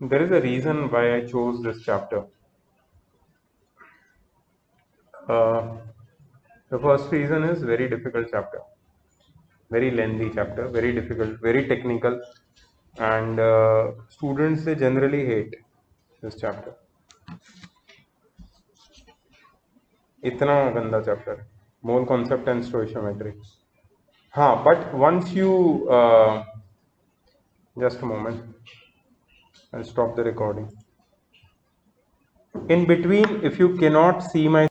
There is a reason why I chose this chapter. Uh, the first reason is very difficult chapter, very lengthy chapter, very difficult, very technical, and students they generally hate this chapter. इतना गंदा chapter है. Mole concept and stoichiometry. हाँ, but once you just a moment, I'll stop the recording. In between, if you cannot see my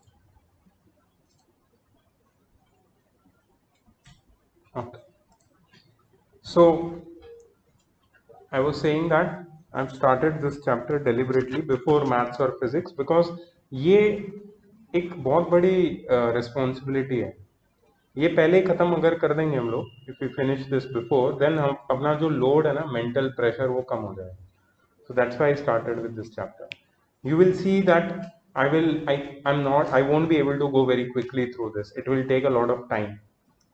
okay. So I was saying that I've started this chapter deliberately before maths or physics because ये एक बहुत बड़ी responsibility है. ये पहले ही खत्म अगर कर देंगे हम लोग, if you finish this before, then हम अपना जो लोड है ना, मेंटल प्रेशर, वो कम हो जाएगा. So that's why I started with this chapter. You will see that I won't be able to go very quickly through this. It will take a lot of time.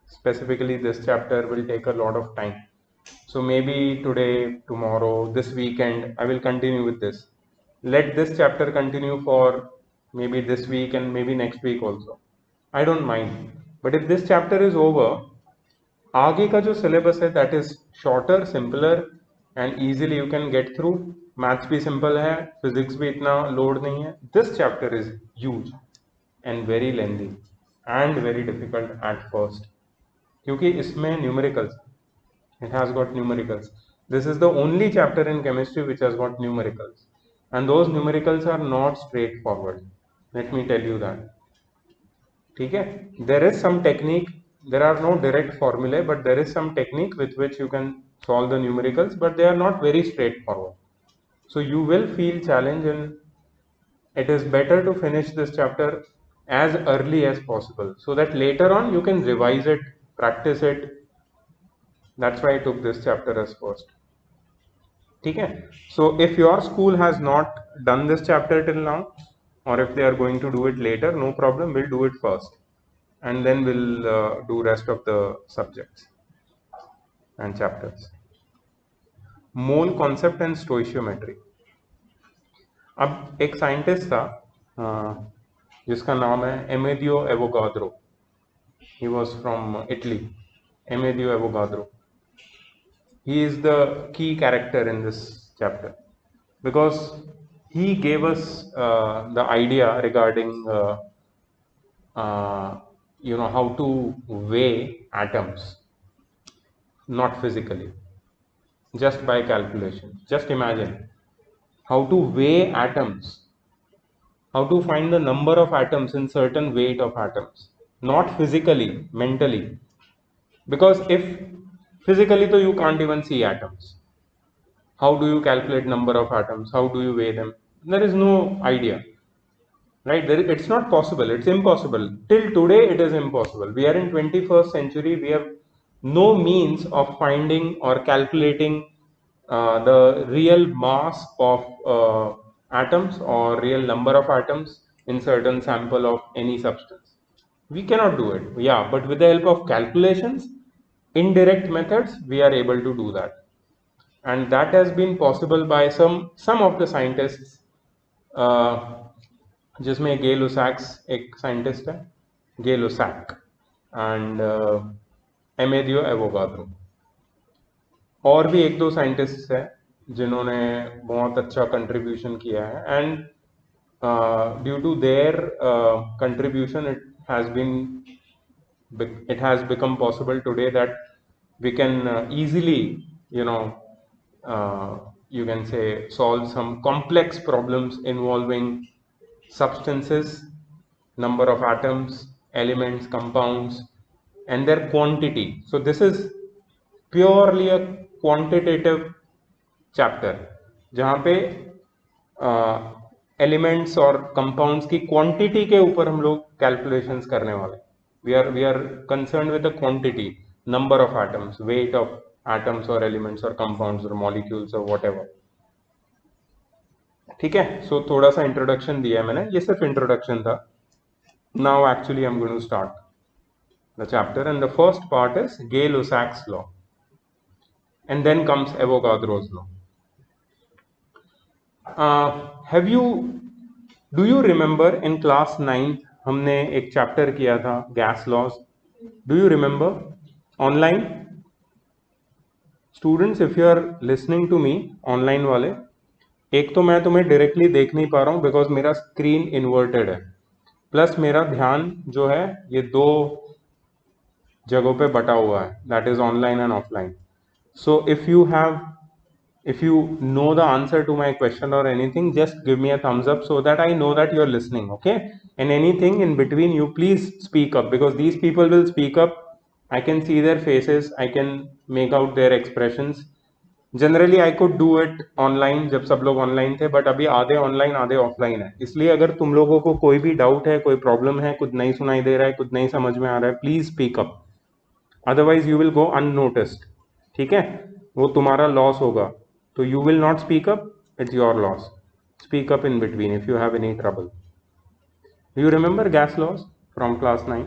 Specifically, this chapter will take a lot of time. So maybe today, tomorrow, this weekend, I will continue with this. Let this chapter continue for maybe this week and maybe next week also. I don't mind. But if this chapter is over, आगे का जो syllabus है that is shorter, simpler and easily you can get through. Maths भी simple है, physics भी इतना load नहीं है. This chapter is huge and very lengthy and very difficult at first. क्योंकि इसमें numericals, it has got numericals. This is the only chapter in chemistry which has got numericals, and those numericals are not straightforward. Let me tell you that. ठीक है, there is some technique, there are no direct formulae, but there is some technique with which you can solve the numericals, but they are not very straightforward. So you will feel challenge, and it is better to finish this chapter as early as possible so that later on you can revise it, practice it. That's why I took this chapter as first. ठीक है. So if your school has not done this chapter till now, or if they are going to do it later, no problem, we'll do it first and then we'll do rest of the subjects and chapters. Mole concept and stoichiometry. अब एक scientist था जिसका नाम है Amedeo Avogadro. He was from Italy. Amadeo Avogadro. He is the key character in this chapter because he gave us the idea regarding how to weigh atoms, not physically, just by calculation. Just imagine how to weigh atoms, how to find the number of atoms in certain weight of atoms, not physically, mentally. Because if physically, so you can't even see atoms. How do you calculate number of atoms? How do you weigh them? There is no idea, right? It's not possible. It's impossible. Till today, it is impossible. We are in 21st century. We have no means of finding or calculating the real mass of atoms or real number of atoms in certain sample of any substance. We cannot do it. Yeah, but with the help of calculations, indirect methods, we are able to do that. And that has been possible by some of the scientists, जिसमें गे लुसैक्स एक scientist है, गे लुसैक, and Amedeo Avogadro. और भी एक दो scientist हैं जिन्होंने बहुत अच्छा कंट्रीब्यूशन किया है, and due to their contribution it has become possible today that we can easily, you can say, solve some complex problems involving substances, number of atoms, elements, compounds, and their quantity. So this is purely a quantitative chapter जहाँ पे elements और compounds की quantity के ऊपर हम लोग calculations करने वाले. We are concern with the quantity, number of atoms, weight of atoms और एलिमेंट्स और कंपाउंड्स और मॉलिक्यूल्स और व्हाटएवर. ठीक है. सो थोड़ा सा इंट्रोडक्शन दिया है मैंने, ये सिर्फ इंट्रोडक्शन था. Now actually I am going to start the chapter, and the first part is Gay-Lussac's law, and then comes Avogadro's law. Have you do you remember in class 9 हमने एक चैप्टर किया था gas laws? Do you remember online students? If you are listening to me online वाले, एक तो मैं तुम्हें directly देख नहीं पा रहा हूं बिकॉज मेरा स्क्रीन इन्वर्टेड है, प्लस मेरा ध्यान जो है ये दो जगहों पे बटा हुआ है, that is online and offline. So if you know the answer to my question or anything, just give me a thumbs up so that I know that you're listening, okay? And anything in between, you please speak up, because these people will speak up. I can see their faces, I can make out their expressions. Generally I could do it online जब सब लोग online थे, but अभी आधे online आधे offline है. इसलिए अगर तुम लोगों को कोई भी डाउट है, कोई प्रॉब्लम है, कुछ नहीं सुनाई दे रहा है, कुछ नहीं समझ में आ रहा है, please speak up, otherwise you will go unnoticed. ठीक है, वो तुम्हारा लॉस होगा. तो you will not speak up, it's your loss. Speak up in between if you have any trouble. Do you remember gas laws from class 9?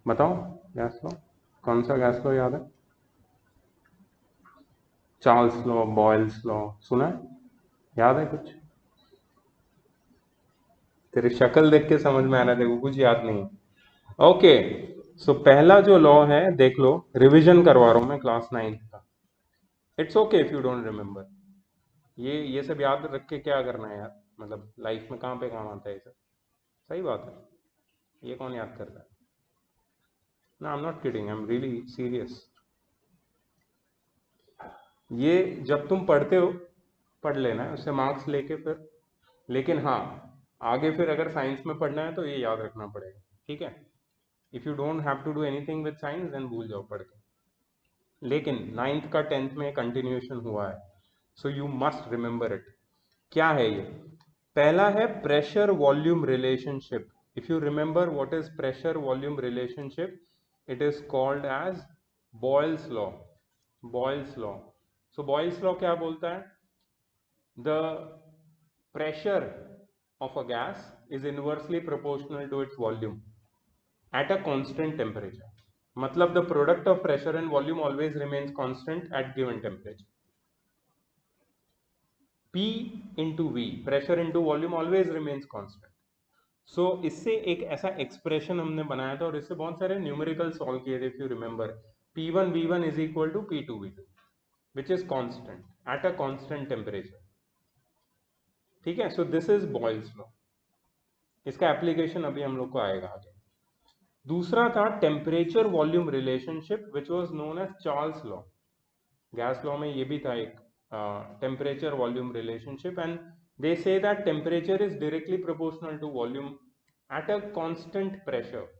बताओ, gas law कौन सा gas law याद है? चार्ल्स लॉ, बॉयल्स लॉ सुना है? याद है कुछ? तेरी शक्ल देख के समझ में आ रहा है देखो कुछ याद नहीं है. ओके, सो पहला जो लॉ है देख लो, रिवीजन करवा रहा हूं मैं क्लास 9 का. It's okay if you don't remember. ये सब याद रख के क्या करना है यार, मतलब लाइफ में कहाँ पे काम आता है ये सब? सही बात है, ये कौन याद करता है? ना, I am not kidding, I am really serious. ये जब तुम पढ़ते हो पढ़ लेना है, उससे मार्क्स लेके फिर. लेकिन हाँ, आगे फिर अगर साइंस में पढ़ना है तो ये याद रखना पड़ेगा, ठीक है? If you don't have to do anything with science then भूल जाओ पढ़ के. लेकिन 9th का 10th में कंटिन्यूएशन हुआ है, so you must remember it. क्या है ये? पहला है pressure volume relationship. If you remember what is pressure volume relationship, it is called as Boyle's law. Boyle's law. So Boyle's law क्या बोलता है? The pressure of a gas is inversely proportional to its volume at a constant temperature. मतलब the product of pressure and volume always remains constant at given temperature. P into V, pressure into volume always remains constant. So इससे एक ऐसा expression हमने बनाया था और इससे बहुत सारे न्यूमेरिकल सॉल्व किए थे. If you remember, P1 V1 is equal to P2 V2 which is constant at a constant temperature. ठीक है, so this is Boyle's law. इसका एप्लीकेशन अभी हम लोग को आएगा आगे. दूसरा था temperature volume relationship which was known as Charles law. Gas law में ये भी था एक temperature volume relationship, and they say that temperature is directly proportional to volume at a constant pressure.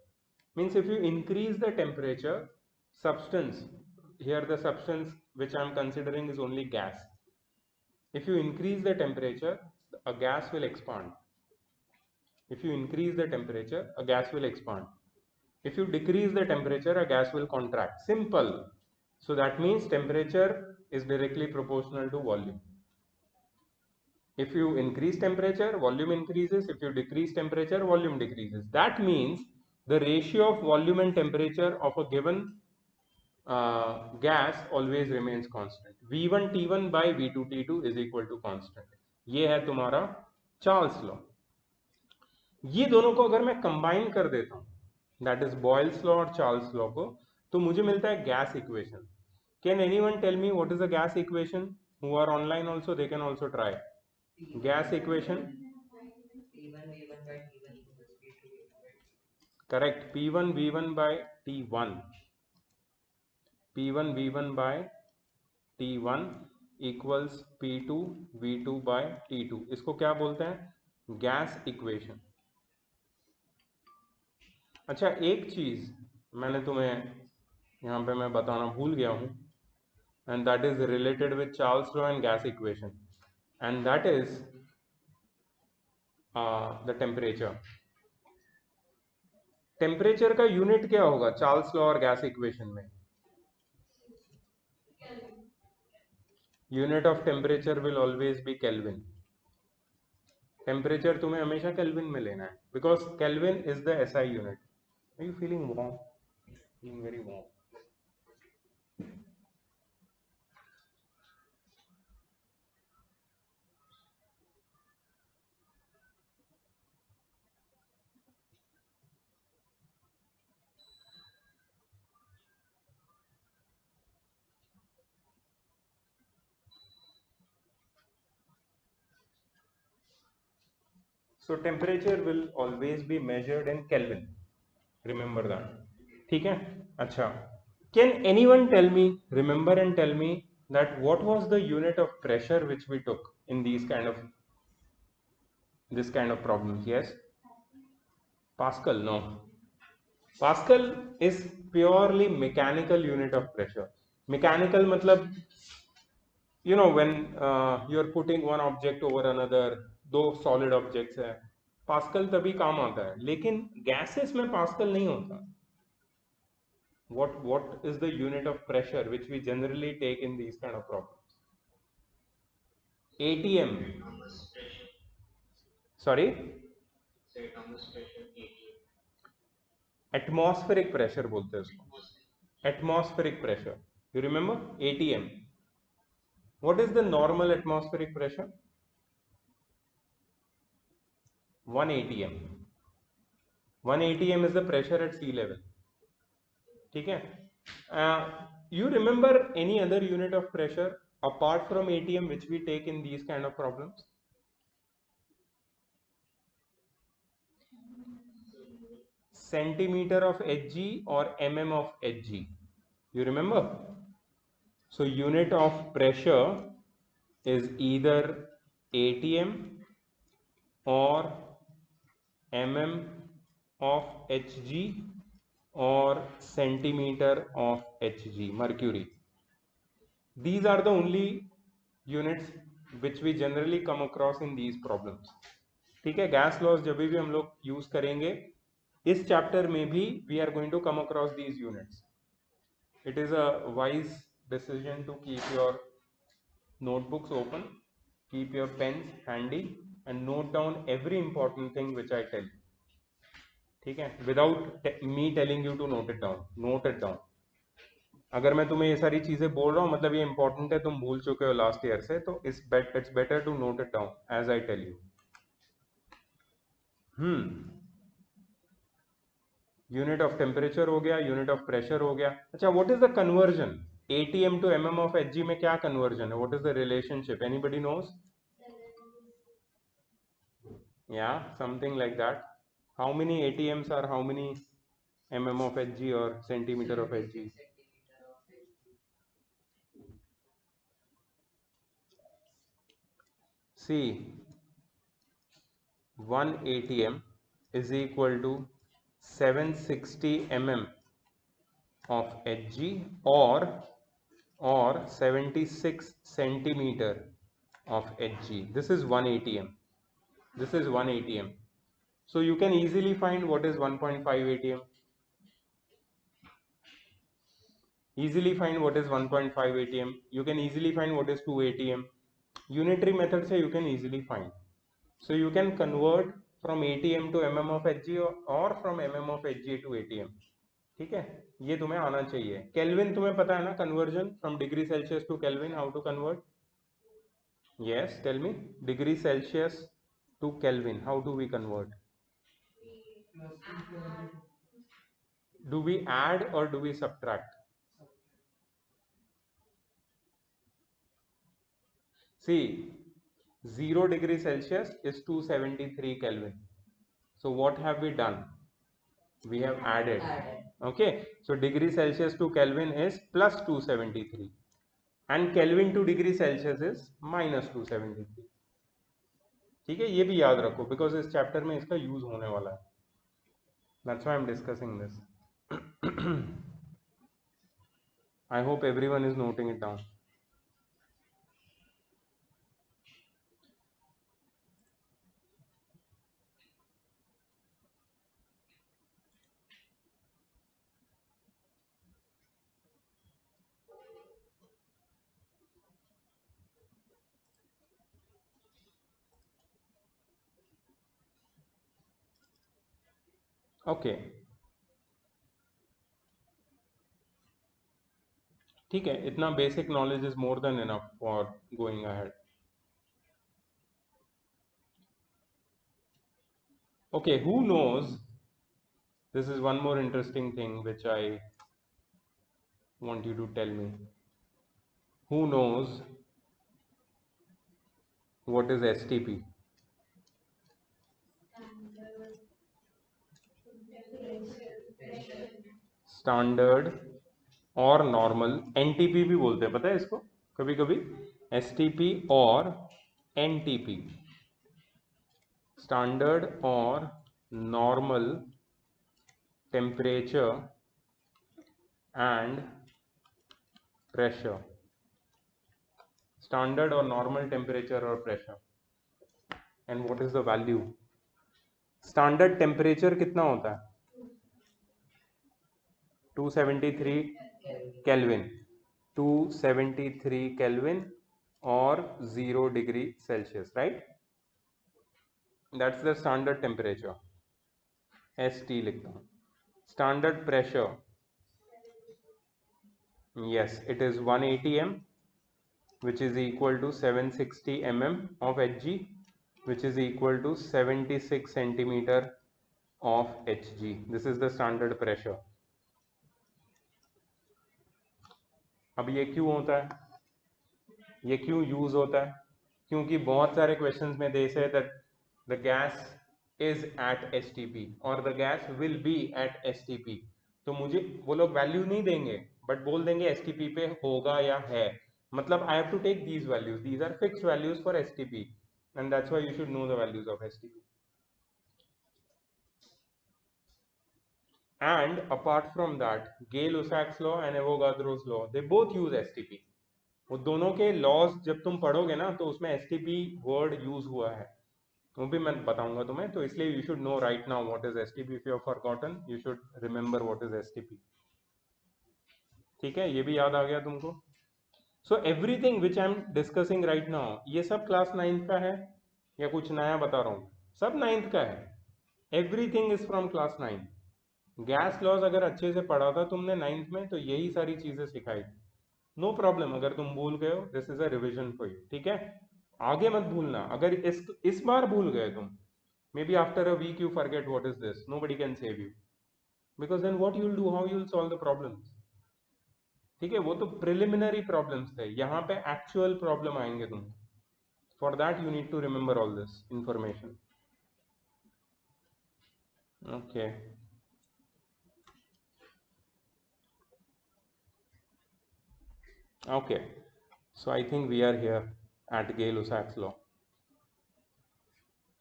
Means if you increase the temperature, substance, here the substance which I am considering is only gas. If you increase the temperature, a gas will expand. If you increase the temperature, a gas will expand. If you decrease the temperature, a gas will contract. Simple. So that means temperature is directly proportional to volume. If you increase temperature, volume increases. If you decrease temperature, volume decreases. That means the ratio of volume and temperature of a given gas always remains constant. V1 T1 by V2 T2 is equal to constant. ये है तुम्हारा Charles law. ये दोनों को अगर मैं combine कर देता हूं, दैट इज बॉयल्स लॉ और चार्ल्स लॉ को, तो मुझे मिलता है gas equation. Can anyone tell me what is a gas equation? Who are online also, they can also try. Gas equation, correct, P1 V1 by T1. P1 V1 by T1 equals P2 V2 by T2. इसको क्या बोलते हैं? Gas equation. अच्छा, एक चीज मैंने तुम्हें यहाँ पे मैं बताना भूल गया हूँ, and that is related with Charles law and gas equation, and that is the temperature. Temperature का यूनिट क्या होगा चार्ल्स लॉ और गैस इक्वेशन में? Unit of temperature will always be kelvin. Temperature तुम्हें हमेशा केल्विन में लेना है because kelvin is the SI unit. Are you feeling warm? Feeling very warm. So temperature will always be measured in Kelvin. Remember that. ठीक है. अच्छा. Can anyone tell me, remember and tell me that what was the unit of pressure which we took in this kind of problems? Yes. Pascal? No. Pascal is purely mechanical unit of pressure. Mechanical मतलब when you're putting one object over another, दो solid objects है, pascal तभी काम आता है. लेकिन gases में pascal नहीं होता. What is the unit of pressure which we generally take in these kind of problems? ATM. Sorry? Atmospheric pressure बोलते हैं उसको. Atmospheric pressure. You remember? ATM. What is the normal atmospheric pressure? 1 atm. 1 atm is the pressure at sea level. ठीक है. You remember any other unit of pressure apart from atm which we take in these kind of problems? Centimeter of Hg or mm of Hg. You remember? So unit of pressure is either atm or mm of Hg or centimeter of Hg, mercury. These are the only units which we generally come across in these problems. ठीक है. Gas laws जब भी हम लोग use करेंगे इस chapter में भी we are going to come across these units. It is a wise decision to keep your notebooks open, keep your pens handy and note down every important thing which I tell you. ठीक है. Without me telling you to note it down, note it down. अगर मैं तुम्हें ये सारी चीजें बोल रहा हूँ मतलब ये इंपॉर्टेंट है, तुम भूल चुके हो लास्ट ईयर से, तो it's better to note it down as I tell you. Unit of temperature हो गया, यूनिट ऑफ प्रेशर हो गया. अच्छा, what is the conversion atm to mm of Hg में? क्या कन्वर्जन है? What is the relationship? Anybody knows? या something like that. How many atms are how many mm of Hg और centimetre of Hg? See, 1 atm is equal to 760 mm of Hg or 76 centimeter of Hg. This is 1 atm. This is 1 atm. So you can easily find what is 1.5 atm. Easily find what is 1.5 atm. You can easily find what is 2 atm. Unitary method से you can easily find. So you can convert from ATM to mm of Hg or from mm of Hg to ATM. ठीक है. ये तुम्हें आना चाहिए. Kelvin तुम्हें पता है ना, conversion from degree Celsius to kelvin, how to convert? Yes, tell me. Degree Celsius to kelvin, how do we convert? Do we add or do we subtract? See, 0 degree Celsius is 273 Kelvin. So what have we done? We have added. Okay, so degree Celsius to Kelvin is plus 273 and Kelvin to degree Celsius is minus 273. ठीक है, ये भी याद रखो because इस chapter में इसका use होने वाला है. That's why I'm discussing this. I hope everyone is noting it down. Okay. ठीक है, इतना basic knowledge is more than enough for going ahead. Okay, who knows? This is one more interesting thing which I want you to tell me. Who knows what is STP? Standard और normal, NTP भी बोलते हैं, पता है इसको कभी कभी, STP और एनटीपी, स्टैंडर्ड और normal temperature and pressure, standard और नॉर्मल टेम्परेचर और pressure, and what is the value. Standard temperature कितना होता है, 273 केल्विन, 273 केल्विन और 0 degree Celsius, right, that's the standard temperature, ST लिखता हूं। Standard pressure, yes, it is 180 m, which is equal to 760 mm of Hg, which is equal to 76 centimeter of Hg. This is the standard pressure. अब ये क्यों होता है, ये क्यों use होता है, क्योंकि बहुत सारे क्वेश्चंस में they say that the gas is at STP और the gas will be at STP, तो मुझे वो लोग वैल्यू नहीं देंगे बट बोल देंगे STP पे होगा या है, मतलब I have to take these values, these are fixed values for STP and that's why you should know the values of STP. And apart from that, Gay-Lussac's law and Avogadro's law, they both use STP. वो दोनों के laws जब तुम पढ़ोगे ना तो उसमें STP word use हुआ है, वो भी मैं बताऊंगा तुम्हें, तो इसलिए you should know right now what is STP, if you have forgotten you should remember what is STP, ठीक है, ये भी याद आ गया तुमको। So everything which I am discussing right now, ये सब क्लास 9th का है या कुछ नया बता रहा हूँ, सब 9th का है, everything is from class 9। Gas laws अगर अच्छे से पढ़ा था तुमने 9th में तो यही सारी चीजें सिखाई थी, नो प्रॉब्लम, अगर तुम भूल गए हो this is a revision for you, ठीक है, आगे मत भूलना, अगर इस बार भूल गए तुम, maybe after a week you forget what is this, nobody can save you, because then what you will do, how you will solve the problems, ठीक है, वो तो प्रिलिमिनरी प्रॉब्लम्स थे, यहाँ पे एक्चुअल प्रॉब्लम आएंगे तुम, for that you need to remember all this information, okay. Okay, so I think we are here at Gay-Lussac's law.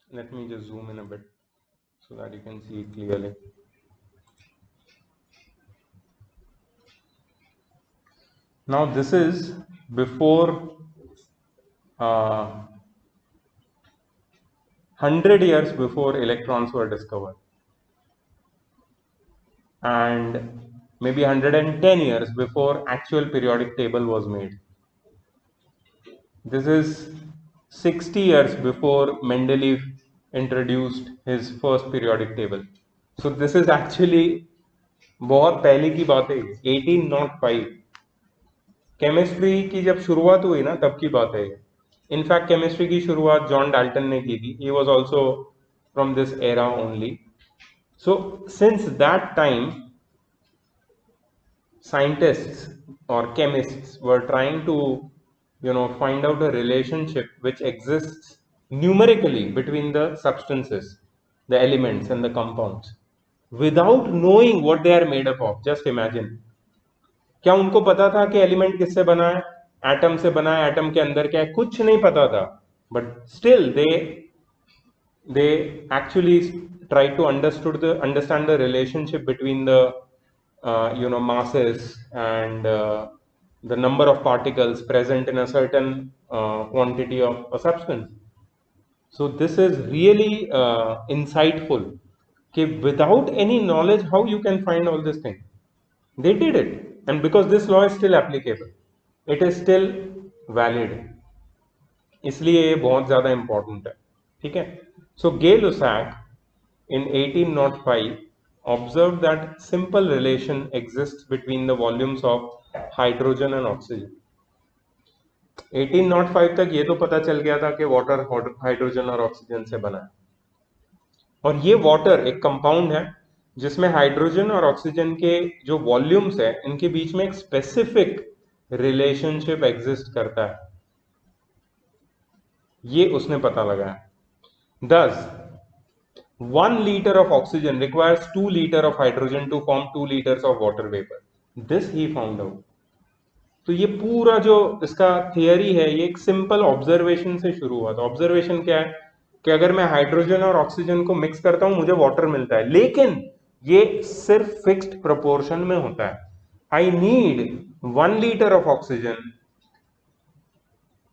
Let me just zoom in a bit so that you can see it clearly. Now this is before 100 years before electrons were discovered, and maybe 110 years before actual periodic table was made. This is 60 years before Mendeleev introduced his first periodic table. So this is actually बहुत पहले की बात है, 1805 chemistry की जब शुरुआत हुई ना तब की बात है। इनफैक्ट केमिस्ट्री की शुरुआत जॉन डाल्टन ने की थी, he was also from this era only. So since that time scientists or chemists were trying to find out a relationship which exists numerically between the substances, the elements and the compounds, without knowing what they are made up of. Just imagine, क्या उनको पता था कि element किससे बना है, atom से बना है, एटम के अंदर क्या है, कुछ नहीं पता था, but still they actually tried to understand the relationship between the masses and the number of particles present in a certain quantity of a substance. So this is really insightful, कि without any knowledge how you can find all this thing. They did it, and because this law is still applicable, it is still valid, इसलिए ये बहुत ज़्यादा important है, ठीक है। So Gay-Lussac in 1805 observed that simple relation exists between the volumes of hydrogen and oxygen. 1805 तक ये तो पता चल गया था कि वाटर हाइड्रोजन और ऑक्सीजन से बना है, और ये वाटर एक कंपाउंड है जिसमें हाइड्रोजन और ऑक्सीजन के जो वॉल्यूम्स है इनके बीच में एक स्पेसिफिक रिलेशनशिप एग्जिस्ट करता है, ये उसने पता लगाया। Thus, 1 liter of oxygen requires 2 liter of hydrogen to form 2 liters of water vapor. This he found out. तो ये पूरा जो इसका थियरी है ये एक सिंपल ऑब्जर्वेशन से शुरू हुआ था. ऑब्जर्वेशन क्या है कि अगर मैं हाइड्रोजन और ऑक्सीजन को मिक्स करता हूं मुझे वाटर मिलता है, लेकिन ये सिर्फ फिक्स्ड प्रोपोर्शन में होता है. I need 1 litre of oxygen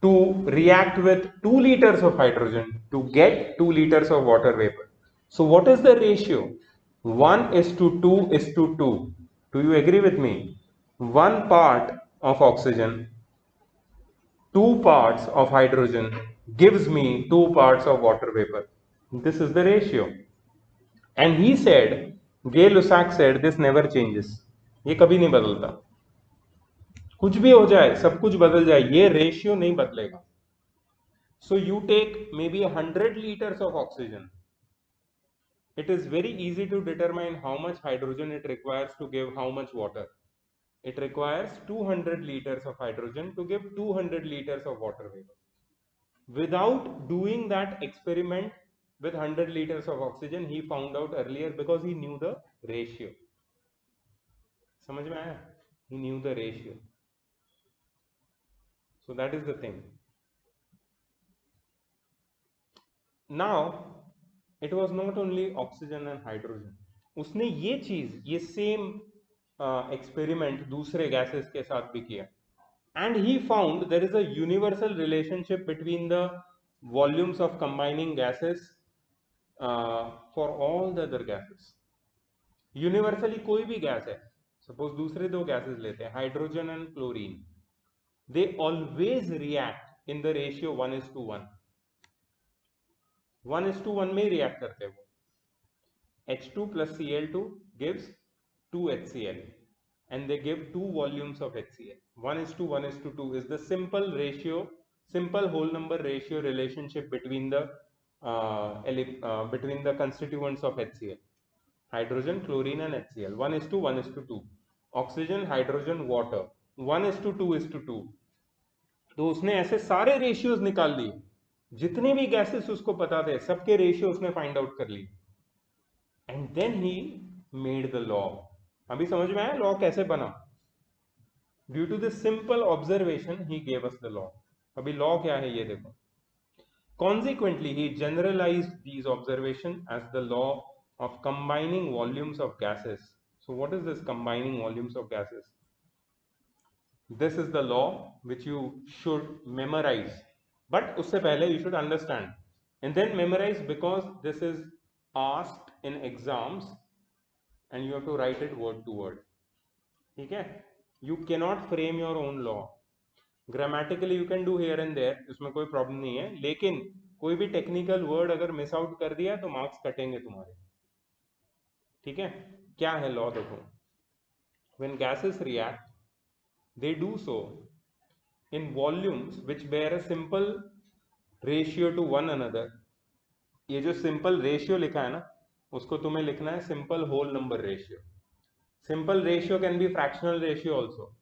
to react with 2 liters of hydrogen to get 2 liters of water vapor. So what is the ratio? 1 is to 2 is to 2. Do you agree with me? 1 part of oxygen, 2 parts of hydrogen gives me 2 parts of water vapor. This is the ratio. And he said, Gay-Lussac said, this never changes. ये कभी नहीं बदलता. कुछ भी हो जाए, सब कुछ बदल जाए, ये रेशियो नहीं बदलेगा. So you take maybe 100 liters of oxygen. It is very easy to determine how much hydrogen it requires to give how much water. It requires 200 liters of hydrogen to give 200 liters of water vapor. Without doing that experiment with 100 liters of oxygen, he found out earlier because he knew the ratio. समझ में आया? He knew the ratio. So that is the thing. Now it was not only oxygen and hydrogen. उसने ये चीज, ये same experiment दूसरे gases के साथ भी किया. And he found there is a universal relationship between the volumes of combining gases for all the other gases. Universally कोई भी गैस है, सपोज दूसरे दो गैसेस लेते हैं, hydrogen and chlorine, they always react in the ratio 1:1. 1:1 में react करते हैं वो. H2 plus Cl2 gives 2 HCl and they give 2 volumes of HCl. 1:1:2 is the simple ratio, simple whole number ratio relationship between the constituents of HCl. Hydrogen, chlorine and HCl. 1:1:2. Oxygen, hydrogen, water. 1:2:2. तो उसने ऐसे सारे ratios निकाल लिए, जितने भी gases उसको पता थे सबके रेशियो उसने फाइंड आउट कर लिए. And then he made the law. अभी समझ में आया लॉ कैसे बना? Due to this simple observation, he gave us the law. अभी लॉ क्या है ये देखो. Consequently, he generalized these observations as the law of combining volumes of gases. So what is this combining volumes of gases? This is the law which you should memorize. But उससे पहले you should understand. And then memorize because this is asked in exams and you have to write it word to word. ठीक है? You cannot frame your own law. Grammatically you can do here and there, इसमें कोई problem नहीं है, लेकिन कोई भी technical word अगर मिस आउट कर दिया तो मार्क्स कटेंगे तुम्हारे. ठीक है? क्या है लॉ देखो. When gases react, they do so in volumes which bear a simple ratio to one another. ये जो सिंपल रेशियो लिखा है ना, उसको तुम्हें लिखना है simple whole number ratio. Simple ratio can be fractional ratio also.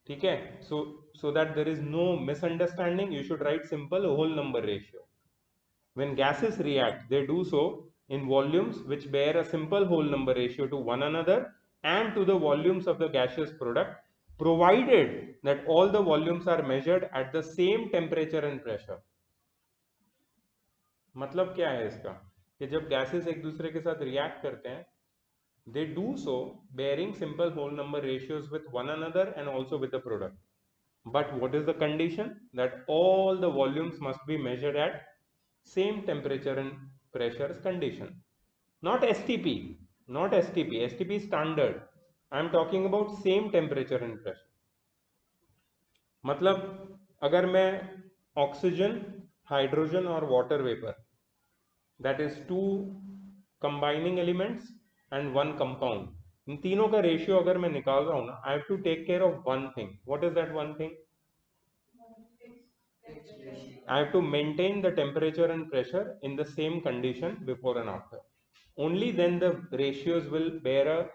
ठीक है? So that there is no misunderstanding, you should write simple whole number ratio. When gases react, they do so in volumes which bear a simple whole number ratio to one another and to the volumes of the gaseous product, provided that all the volumes are measured at the same temperature and pressure. मतलब क्या है इसका कि जब gases एक दूसरे के साथ रिएक्ट करते हैं, they do so bearing simple whole number ratios with one another and also with the product. But what is the condition? That all the volumes must be measured at same temperature and pressures condition. Not STP, not STP. STP is standard. I am talking about same temperature and pressure. मतलब अगर मैं oxygen, hydrogen और water vapour, that is two combining elements and one compound, इन तीनों का ratio अगर मैं निकाल रहा हूं ना, I have to take care of one thing. What is that one thing? I have to maintain the temperature and pressure in the same condition before and after. Only then the ratios will bear a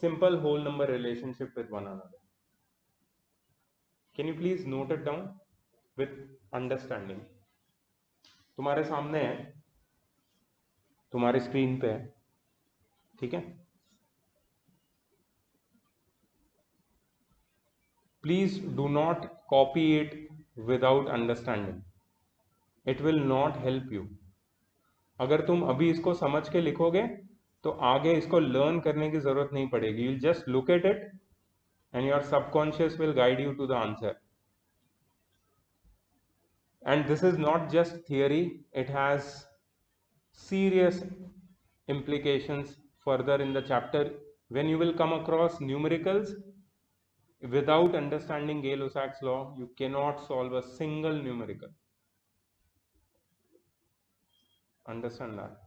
simple whole number relationship with one another. Can you please note it down with understanding? तुम्हारे सामने है तुम्हारे screen पे है, ठीक है। Please do not copy it without understanding, it will not help you. अगर तुम अभी इसको समझ के लिखोगे तो आगे इसको लर्न करने की जरूरत नहीं पड़ेगी, you just look at it and your subconscious will guide you to the answer. And this is not just theory, it has serious implications further in the chapter when you will come across numericals. Without understanding Gay-Lussac's law, you cannot solve a single numerical. Understand that.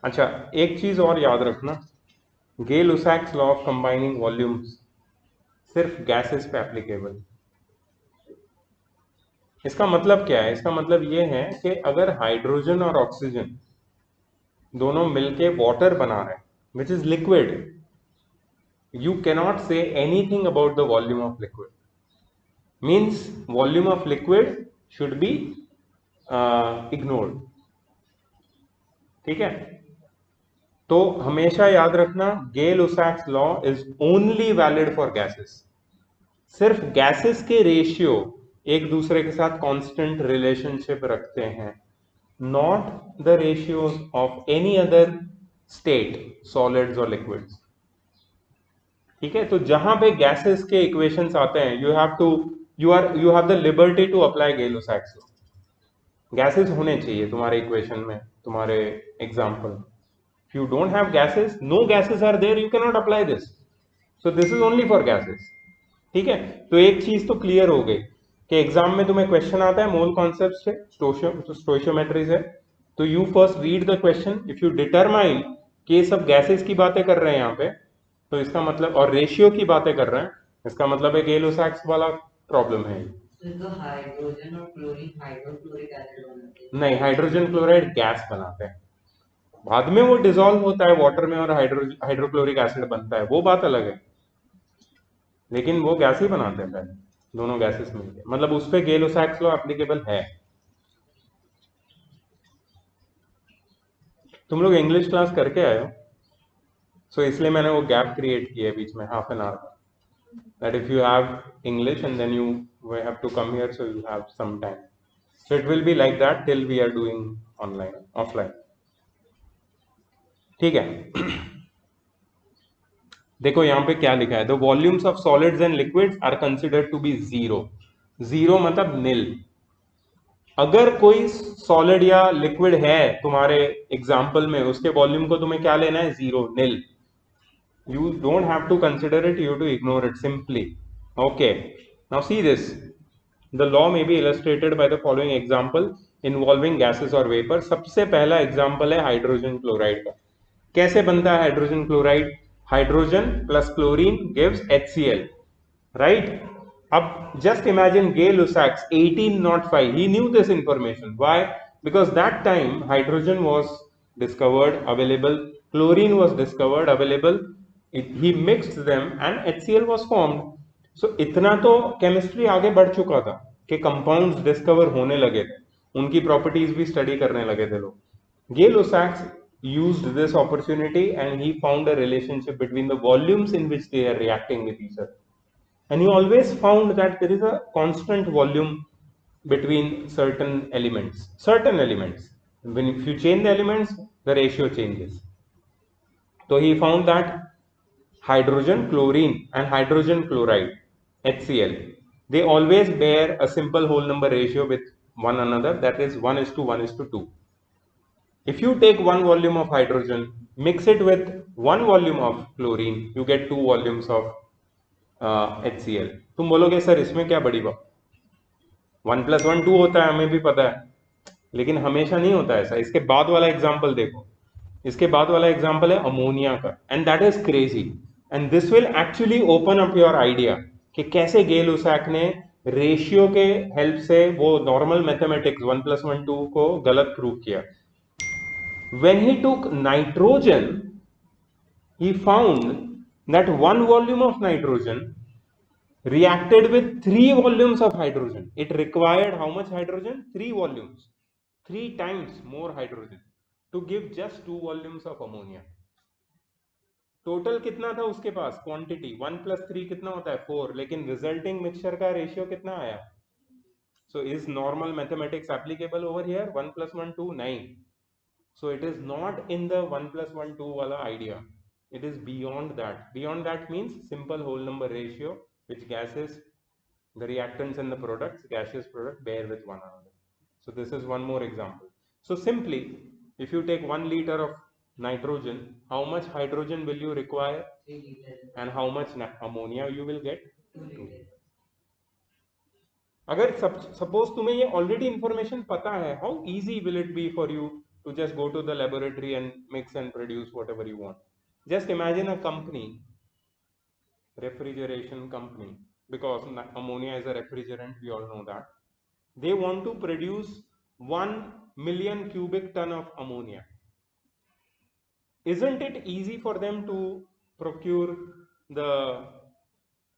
अच्छा, एक चीज और याद रखना, Gay-Lussac's law of combining volumes सिर्फ gases पे applicable. इसका मतलब क्या है? इसका मतलब ये है कि अगर हाइड्रोजन और ऑक्सीजन दोनों मिलके वाटर बना रहे हैं which is liquid, you cannot say anything about the volume of liquid. Means volume of liquid should be ignored, ठीक है। तो हमेशा याद रखना, Gay-Lussac's law is only valid for gases. सिर्फ गैसेस के रेशियो एक दूसरे के साथ कांस्टेंट रिलेशनशिप रखते हैं, not the ratios of any other state, solids और लिक्विड्स, ठीक है। तो जहां पे गैसेस के इक्वेशंस आते हैं, you have the liberty to apply Gay Lussac's law. Gases होने चाहिए तुम्हारे इक्वेशन में, तुम्हारे example. If you don't have gases, no gases are there, you can not apply this. So this is only for gases, ठीक है। तो एक चीज तो क्लियर हो गई कि एग्जाम में तुम्हें क्वेश्चन आता है मोल कॉन्सेप्ट से, स्टोइशियोमेट्री से, तो you first read the question. If you determine कि ये सब गैसेस की बातें कर रहे हैं यहाँ पे, तो इसका मतलब, और रेशियो की बातें कर रहे हैं, इसका मतलब है गे-लुसैक्स वाला प्रॉब्लम है। तो हाइड्रोजन और क्लोरीन हाइड्रोक्लोरिक एसिड बनाते हैं? नहीं, हाइड्रोजन क्लोराइड गैस बनाते हैं, बाद में वो डिसॉल्व होता है वाटर में और हाइड्रोक्लोरिक एसिड बनता है, वो बात अलग है, लेकिन वो गैस ही बनाते हैं पहले, दोनों गैसेस मिलकर। मतलब उस पर गे-लुसैक्स लॉ एप्लीकेबल है। तुम लोग इंग्लिश क्लास करके आए हो, सो इसलिए मैंने वो गैप क्रिएट किया है बीच में, half an hour, that if you have English and then you will have to come here, so you have some time. So it will be like that till we are doing online, offline. ठीक है। देखो यहाँ पे क्या लिखा है, the volumes of solids and liquids are considered to be zero. Zero मतलब nil. अगर कोई सॉलिड या लिक्विड है तुम्हारे एग्जाम्पल में, उसके वॉल्यूम को तुम्हें क्या लेना है? Zero, nil. You don't have to consider it, you have to ignore it simply. Okay, now see this. The law may be illustrated by the following example involving gases or vapor. सबसे पहला example है hydrogen chloride का। कैसे बनता है hydrogen chloride? Hydrogen plus chlorine gives HCl, right? अब just imagine Gay-Lussac's 1805, he knew this information. Why? Because that time hydrogen was discovered, available, chlorine was discovered, available, he mixed them and HCl was formed. So इतना तो chemistry आगे बढ़ चुका था कि compounds discover होने लगे थे, उनकी प्रॉपर्टीज भी स्टडी करने लगे थे लोग। Gay-Lussac used this opportunity and he found a relationship between the volumes in which they are reacting with each other. And he always found that there is a constant volume between certain elements. When if you change the elements, the ratio changes. So he found that hydrogen chlorine and hydrogen chloride, HCl, they always bear a simple whole number ratio with one another, that is 1:1:2. If you take one volume of hydrogen, mix it with one volume of chlorine, you get two volumes of HCl. तुम बोलोगे sir इसमें क्या बड़ी बात, 1+1 2 होता है, हमें भी पता है, लेकिन हमेशा नहीं होता ऐसा। इसके बाद वाला एग्जाम्पल देखो, इसके बाद वाला एग्जाम्पल है अमोनिया का, and that is crazy, and this will actually open up your idea कि कैसे Gay-Lussac ने रेशियो के हेल्प से वो नॉर्मल मैथमेटिक्स 1+1:2 को गलत प्रूव किया। When he took nitrogen he found that 1 volume of nitrogen reacted with 3 volumes of hydrogen. It required how much hydrogen? 3 volumes, 3 times more hydrogen to give just 2 volumes of ammonia. Total कितना था उसके पास quantity 1 + 3 कितना होता है 4, लेकिन resulting mixture का ratio कितना आया? So is normal mathematics applicable over here? 1 + 1 2 9. So it is not in the 1 + 1 2 wala idea. It is beyond that. Beyond that means simple whole number ratio, which gases, the reactants and the products, gaseous product bear with one another. So this is one more example. So simply, if you take 1 liter of nitrogen, how much hydrogen will you require 3 liters, and how much ammonia you will get? 2 liters. अगर suppose तुम्हें ये already information पता है, how easy will it be for you to just go to the laboratory and mix and produce whatever you want. Just imagine a company, refrigeration company, because ammonia is a refrigerant, we all know that. They want to produce 1 million cubic ton of ammonia. Isn't it easy for them to procure the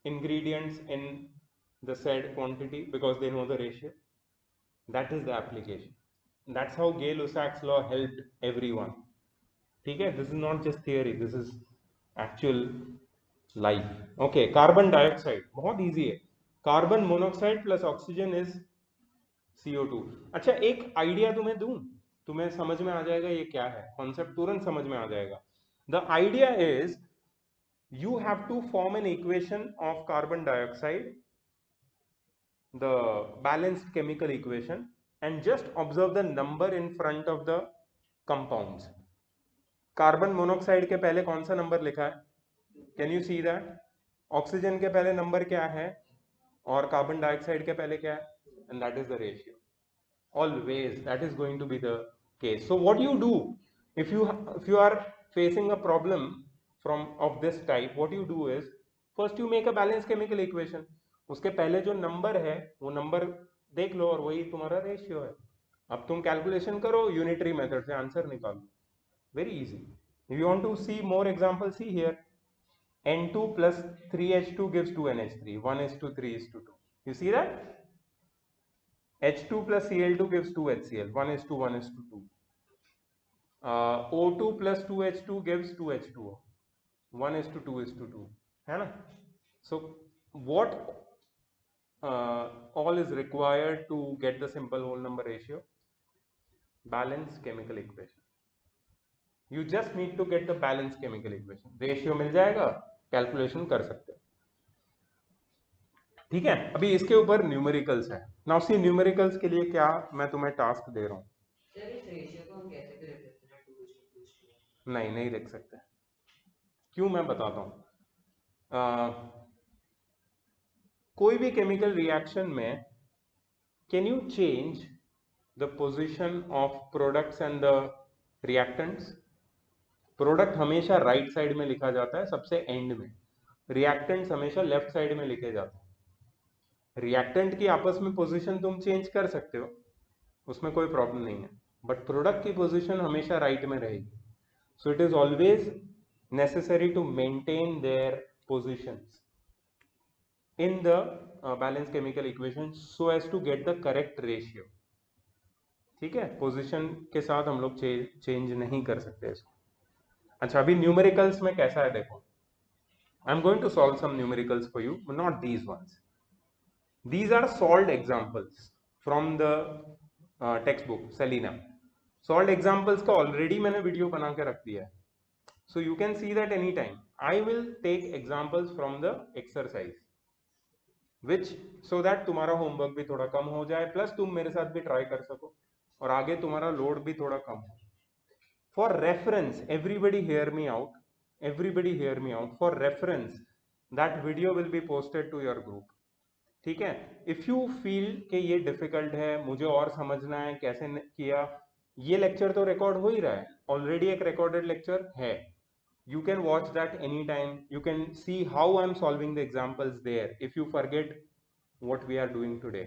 ingredients in the said quantity because they know the ratio? That is the application. That's how Gay-Lussac's law helped everyone. ठीक है, this is not just theory, this is actual life. Okay, carbon dioxide बहुत easy है. Carbon monoxide plus oxygen is CO2. अच्छा, एक idea तुम्हें दूं, तुम्हें समझ में आ जाएगा ये क्या है, कॉन्सेप्ट तुरंत समझ में आ जाएगा. The idea is you have to form an equation of carbon dioxide, the balanced chemical equation, and just observe the number in front of the compounds. Carbon monoxide के पहले कौन सा नंबर लिखा है? Can you see that? Oxygen के पहले number क्या है और कार्बन डाइऑक्साइड के पहले क्या है? And that is the ratio. Always that is going to be the case. So what you do if you are facing a problem from of this type, what you do is first you make a balanced chemical equation. उसके पहले जो number है वो number देख लो और वही तुम्हारा ratio है. अब तुम कैलकुलेशन करो यूनिटरी मेथड से, आंसर निकालो. Very easy. If you want to see more examples, see here. N2 plus 3H2 gives 2NH3. 1:3:2. You see that? H2 plus Cl2 gives 2HCl. 1:1:2. O2 plus 2H2 gives 2H2O. 1:2:2. है ना? So what all is required to get the simple whole number ratio? Balanced chemical equation. You just need to get the balanced chemical equation. Ratio मिल जाएगा, calculation कर सकते हो. ठीक है, अभी इसके ऊपर न्यूमेरिकल्स है. नाउ सी न्यूमेरिकल्स के लिए क्या मैं तुम्हें टास्क दे रहा हूँ. सर इस रेशियो को हम कैसे कर सकते हैं 2:2? नहीं लिख सकते. क्यों, मैं बताता हूँ. कोई भी केमिकल रिएक्शन में can you change the position of products and the reactants? Product हमेशा राइट साइड में लिखा जाता है, सबसे एंड में. रिएक्टेंट्स हमेशा लेफ्ट साइड में लिखे जाते हैं. रिएक्टेंट की आपस में पोजीशन तुम चेंज कर सकते हो, उसमें कोई प्रॉब्लम नहीं है, बट प्रोडक्ट की पोजीशन हमेशा राइट में रहेगी. So it is always necessary to maintain their positions in the balance chemical equation so as to get the correct ratio. ठीक है, पोजीशन के साथ हम लोग चेंज नहीं कर सकते इसको. अच्छा, अभी न्यूमेरिकल्स में कैसा है देखो. I am going to solve some numericals for you, not these ones. These are solved examples from the textbook Selena. Solved examples का already मैंने वीडियो बना के रख दिया है, so you can see that anytime. I will take examples from the exercise, which so that तुम्हारा homework भी थोड़ा कम हो जाए, प्लस तुम मेरे साथ भी ट्राई कर सको और आगे तुम्हारा लोड भी थोड़ा कम हो. For reference, everybody hear me out. Everybody hear me out. For reference, that video will be posted to your group. ठीक है. इफ यू फील कि ये डिफिकल्ट है, मुझे और समझना है कैसे किया, ये लेक्चर तो रिकॉर्ड हो ही रहा है ऑलरेडी, एक रिकॉर्डेड लेक्चर है. You can watch that any time. You can see how I am solving the examples there if you forget what we are doing today.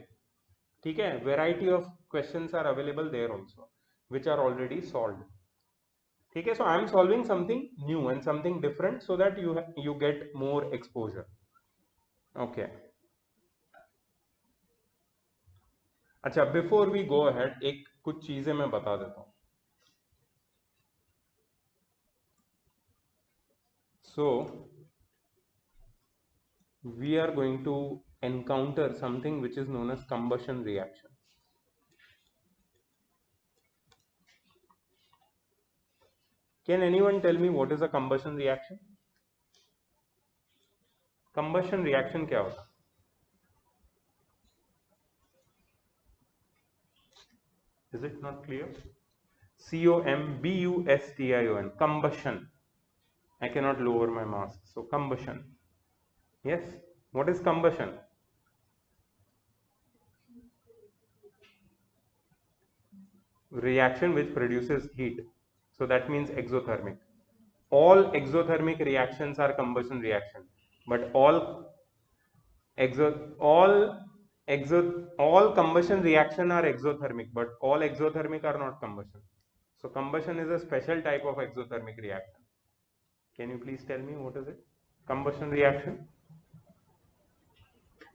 ठीक है, variety of questions are available there also which are already solved. ठीक है, so I am solving something new and something different so that you get more exposure. Okay, अच्छा, before we go ahead एक कुछ चीजें मैं बता देता हूं. सो we are going to encounter something which is known as combustion reaction. Can anyone tell me what is a combustion reaction? Combustion reaction क्या होता है? Is it not clear? combustion. Combustion. I cannot lower my mask. So combustion. Yes. What is combustion? Reaction which produces heat. So that means exothermic. All exothermic reactions are combustion reaction, but all combustion reaction are exothermic, but all exothermic are not combustion. So combustion is a special type of exothermic reaction. Can you please tell me what is it? Combustion reaction.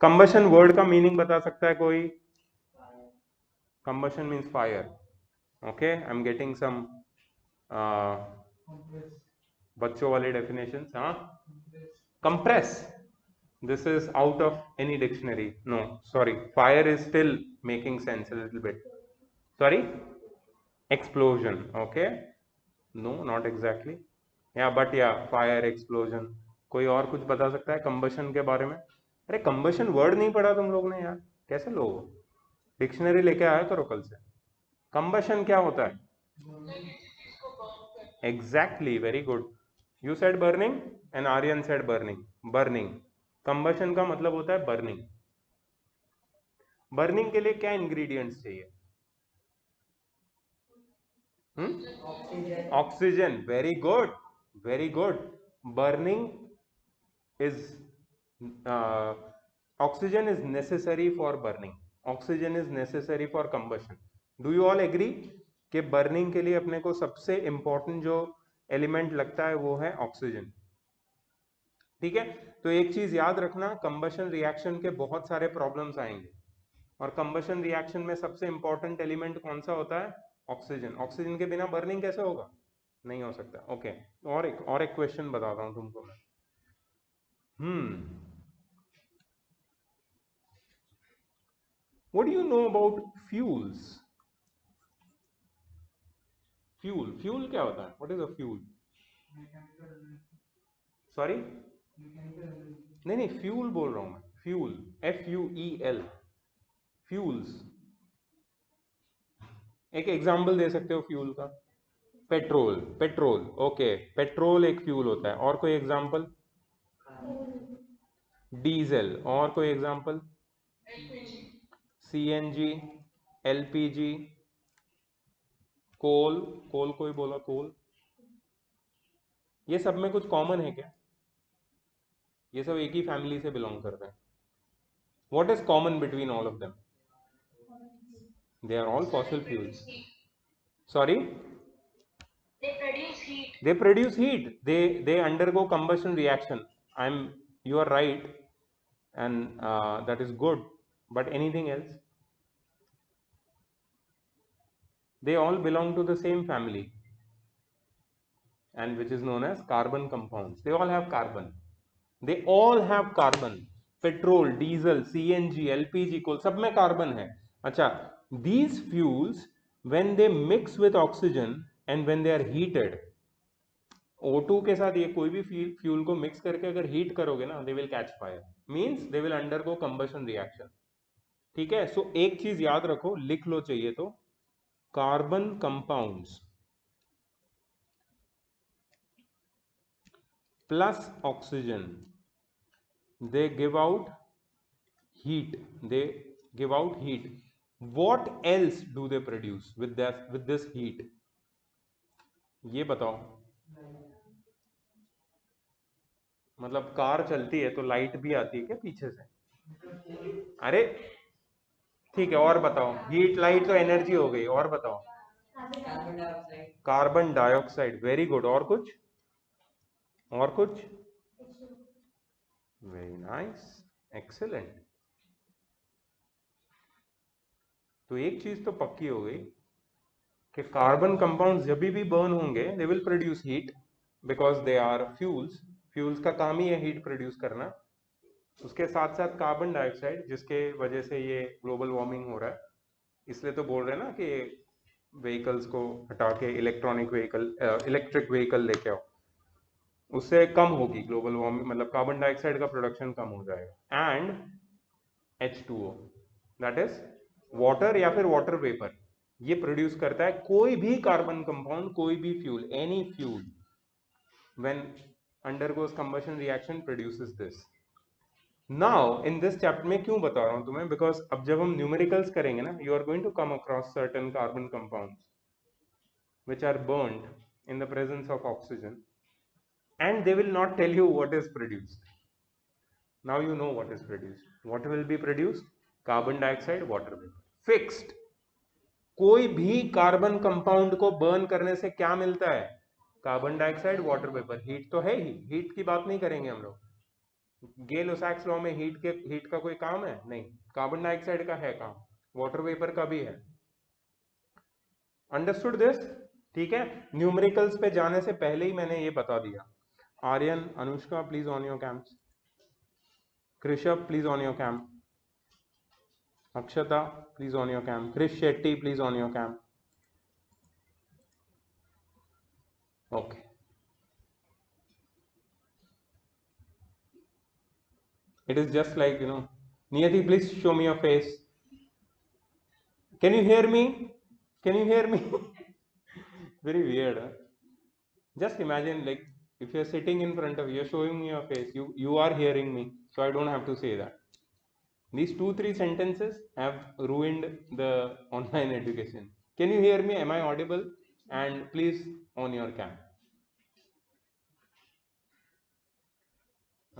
Combustion word का meaning बता सकता है कोई? Combustion means fire. Okay, I'm getting some बच्चों वाले definitions. हाँ, compress. This is out of any dictionary. No, sorry, fire is still making sense a little bit. Sorry, explosion. Okay, no, not exactly. Yeah, but yeah, fire, explosion. कोई और कुछ बता सकता है combustion के बारे में? अरे combustion word नहीं पढ़ा तुम लोग ने यार, कैसे लोग? डिक्शनरी लेके आया करो कल से. combustion क्या होता है? Exactly, very good. You said burning and Aryan said burning. Burning. Combustion का मतलब होता है burning. Burning के लिए क्या ingredients चाहिए? Oxygen. Very good. Very good. Burning is oxygen is necessary for burning. Oxygen is necessary for combustion. Do you all agree कि burning के लिए अपने को सबसे important जो एलिमेंट लगता है वो है ऑक्सीजन. ठीक है, तो एक चीज याद रखना, कंबशन रिएक्शन के बहुत सारे प्रॉब्लम्स आएंगे और कंबशन रिएक्शन में सबसे इंपॉर्टेंट एलिमेंट कौन सा होता है? ऑक्सीजन. ऑक्सीजन के बिना बर्निंग कैसे होगा? नहीं हो सकता. ओके, और एक क्वेश्चन बताता हूं तुमको मैं. What do you know about fuels? Fuel क्या होता है? What is a fuel? Sorry, नहीं, फ्यूल बोल रहा हूं मैं. Fuel, FUEL. फ्यूल्स. एक एग्जाम्पल दे सकते हो फ्यूल का? पेट्रोल. ओके, पेट्रोल एक फ्यूल होता है. और कोई एग्जाम्पल? डीजल. और कोई एग्जाम्पल? CNG, LPG, कोल. कोई बोला कोल. ये सब में कुछ कॉमन है क्या? ये सब एक ही फैमिली से बिलोंग करते हैं. What is common between all of them? They are all fossil fuels. Sorry? They produce heat. They undergo combustion reaction. You are right, and that is good. But anything else? They all belong to the same family, and which is known as carbon compounds. They all have carbon. Petrol, diesel, CNG, LPG, कोल, सब में carbon है. अच्छा, these fuels when they mix with oxygen and when they are heated, O2 के साथ ये कोई भी fuel को मिक्स करके अगर हीट करोगे ना, they will catch fire. Means they will undergo combustion reaction. ठीक है, सो एक चीज याद रखो, लिख लो चाहिए तो, carbon compounds plus oxygen, they give out heat. What else do they produce with this heat? ये बताओ. मतलब कार चलती है तो लाइट भी आती है क्या पीछे से? अरे ठीक है, और बताओ. हीट, लाइट तो एनर्जी हो गई. और बताओ. Carbon dioxide. Carbon dioxide, very good. और कुछ? और कुछ? Very nice, excellent. तो एक चीज तो पक्की हो गई कि कार्बन कंपाउंड्स जब भी बर्न होंगे they will produce heat because they are fuels. Fuels का काम ही है हीट प्रोड्यूस करना। उसके साथ साथ कार्बन डाइऑक्साइड, जिसके वजह से ये ग्लोबल वार्मिंग हो रहा है, इसलिए तो बोल रहे हैं ना कि व्हीकल्स को हटा के इलेक्ट्रॉनिक व्हीकल, इलेक्ट्रिक व्हीकल लेके आओ, उससे कम होगी ग्लोबल वार्मिंग, मतलब कार्बन डाइऑक्साइड का प्रोडक्शन कम हो जाएगा। And H2O, that is water या फिर वाटर वेपर, ये प्रोड्यूस करता है कोई भी कार्बन कंपाउंड, कोई भी fuel, any fuel when undergoes combustion reaction produces this. Now in this chapter में क्यों बता रहा हूं तुम्हें, बिकॉज अब जब हम न्यूमेरिकल्स करेंगे ना, you are going to come across certain carbon compounds which are burned in the presence of oxygen, and they will not tell you what is produced. Now you know what is produced. What will be produced? Carbon dioxide, water vapor, fixed. कोई भी carbon compound को burn करने से क्या मिलता है? Carbon dioxide, water vapour. Heat तो है ही, हीट की बात नहीं करेंगे हम लोग। गेल-ओसाक्स लॉ में हीट का कोई काम है? नहीं। कार्बन डाइऑक्साइड का है काम, वाटर वेपर का भी है। Understood this? ठीक है। न्यूमेरिकल्स पे जाने से पहले ही मैंने ये बता दिया। Aryan, Anushka, please on your cams. Krishabh, please on your cam. Akshata, please on your cam. Krish Shetty, please on your cam. Okay, it is just like, Niyati, please show me your face. Can you hear me? Can you hear me? Very weird, huh? Just imagine, like, if you're sitting in front of you, you're showing me your face, you are hearing me, so I don't have to say that. These 2-3 sentences have ruined the online education. Can you hear me? Am I audible? And please on your cam.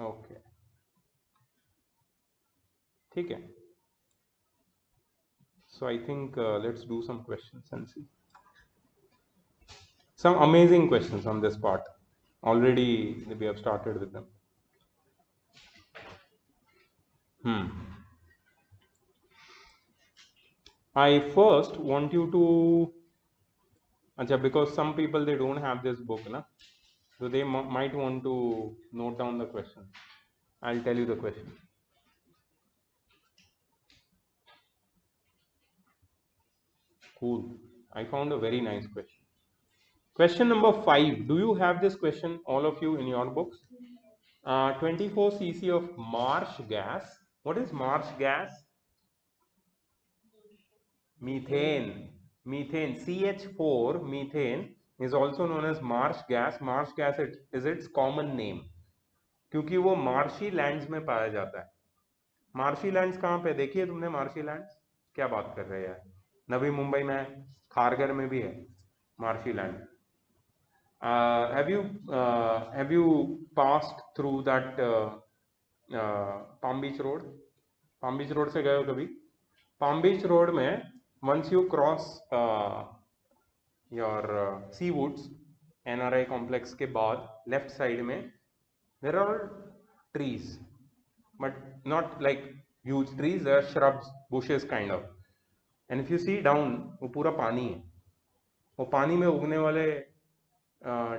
Okay. ठीक है. So I think let's do some questions and see. Some amazing questions on this part. Already we have started with them. I first want you to, because some people, they don't have this book, na? So they might want to note down the question. I'll tell you the question. Cool. I found a very nice question. Question number 5. Do you have this question, all of you, in your books? 24 cc of marsh gas. What is marsh gas? Methane. Methane. CH4, methane, is also known as marsh gas. Marsh gas is its common name, क्योंकि वो marshy lands में पाया जाता है। Marshy lands कहाँ पे देखिए तुमने? मार्शी लैंड्स, क्या बात कर रहे हैं यार? नवी मुंबई में है, खारगर में भी है marshy land. have you passed through that Palm Beach Road? Palm Beach Road से गए हो कभी? Palm Beach Road में once you cross your sea woods, NRI complex के बाद लेफ्ट साइड में there are all trees, but not like huge trees, there are shrubs, bushes kind of, and if you see down, वो पूरा पानी है। वो पानी में उगने वाले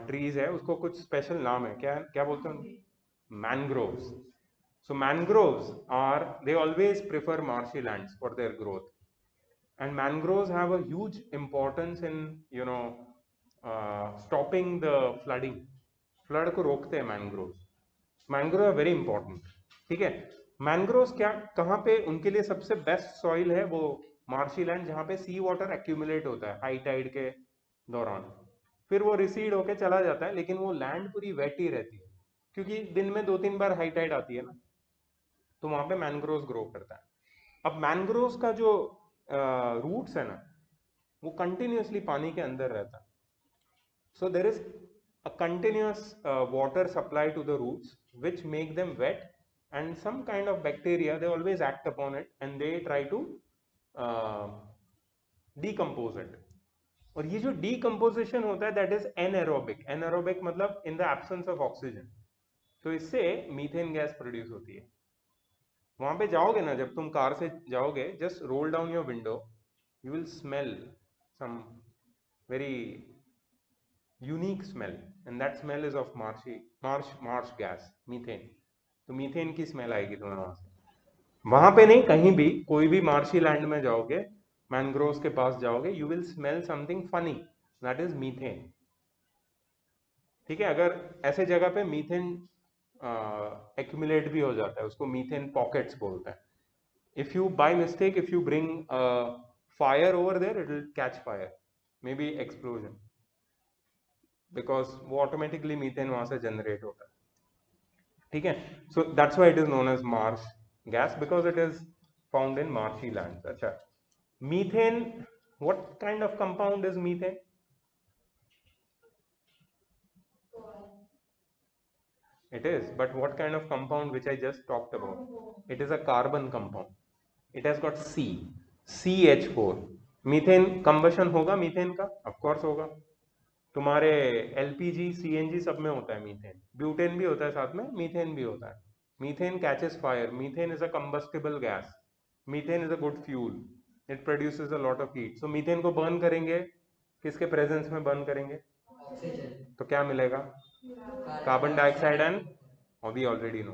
ट्रीज है, उसको कुछ स्पेशल नाम है, क्या क्या बोलते हैं? Mangroves. So mangroves they always prefer marshy lands for their growth, and mangroves have a huge importance in stopping the flooding. Flood को रोकते हैं मैनग्रोव्स. मैनग्रोव है वेरी इंपॉर्टेंट. ठीक है. मैनग्रोव्स क्या, कहाँ पे उनके लिए सबसे बेस्ट सॉइल है? वो मार्शी लैंड जहाँ पे सी वाटर एक्यूमुलेट होता है हाई टाइड के दौरान, फिर वो रिसीड होके चला जाता है, लेकिन वो लैंड पूरी वेट ही रहती है, क्योंकि दिन में 2-3 बार हाई टाइड आती है ना, तो वहां पे मैनग्रोव्स ग्रो करता है. अब मैनग्रोव्स का जो रूट्स है ना, वो कंटिन्यूसली पानी के अंदर रहता है. So there is a continuous water supply to the roots, which make them wet, and some kind of bacteria, they always act upon it and they try to decompose it. और ये जो decomposition होता है that is anaerobic. Anaerobic मतलब in the absence of oxygen. तो इससे methane gas produce होती है. वहां पे जाओगे ना, जब तुम कार से जाओगे, just roll down your window, you will smell some very unique smell, and that smell is of marsh gas, methane. तो मीथेन की स्मेल आएगी तुम्हें वहां से. वहां पे नहीं, कहीं भी कोई भी मार्शी लैंड में जाओगे, मैनग्रोव्स के पास जाओगे, you will smell something funny, that is methane. ठीक है. अगर ऐसे जगह पे मीथेन एक्यूमुलेट भी हो जाता है, उसको मीथेन पॉकेट्स बोलते हैं. If you by mistake, if you bring fire over there, it will catch fire, maybe explosion, because वो ऑटोमेटिकली मीथेन वहां से जनरेट होता है. ठीक है. So that's why it is known as marsh gas, because it is found in marshy land. अच्छा, methane, what kind of compound is methane? It is, but what kind of compound which I just talked about? It is a carbon compound. It has got C, CH4. Methane combustion होगा methane का? Of course होगा. तुम्हारे LPG CNG सब में होता है methane. Butane भी होता है साथ में, मीथेन भी होता है. Methane catches fire. Methane is a combustible gas. Methane is a good fuel. It produces a lot of heat. So methane को बर्न करेंगे, किसके प्रेजेंस में बर्न करेंगे? ऑक्सीजन, तो क्या मिलेगा? Carbon carbon dioxide and, we already know.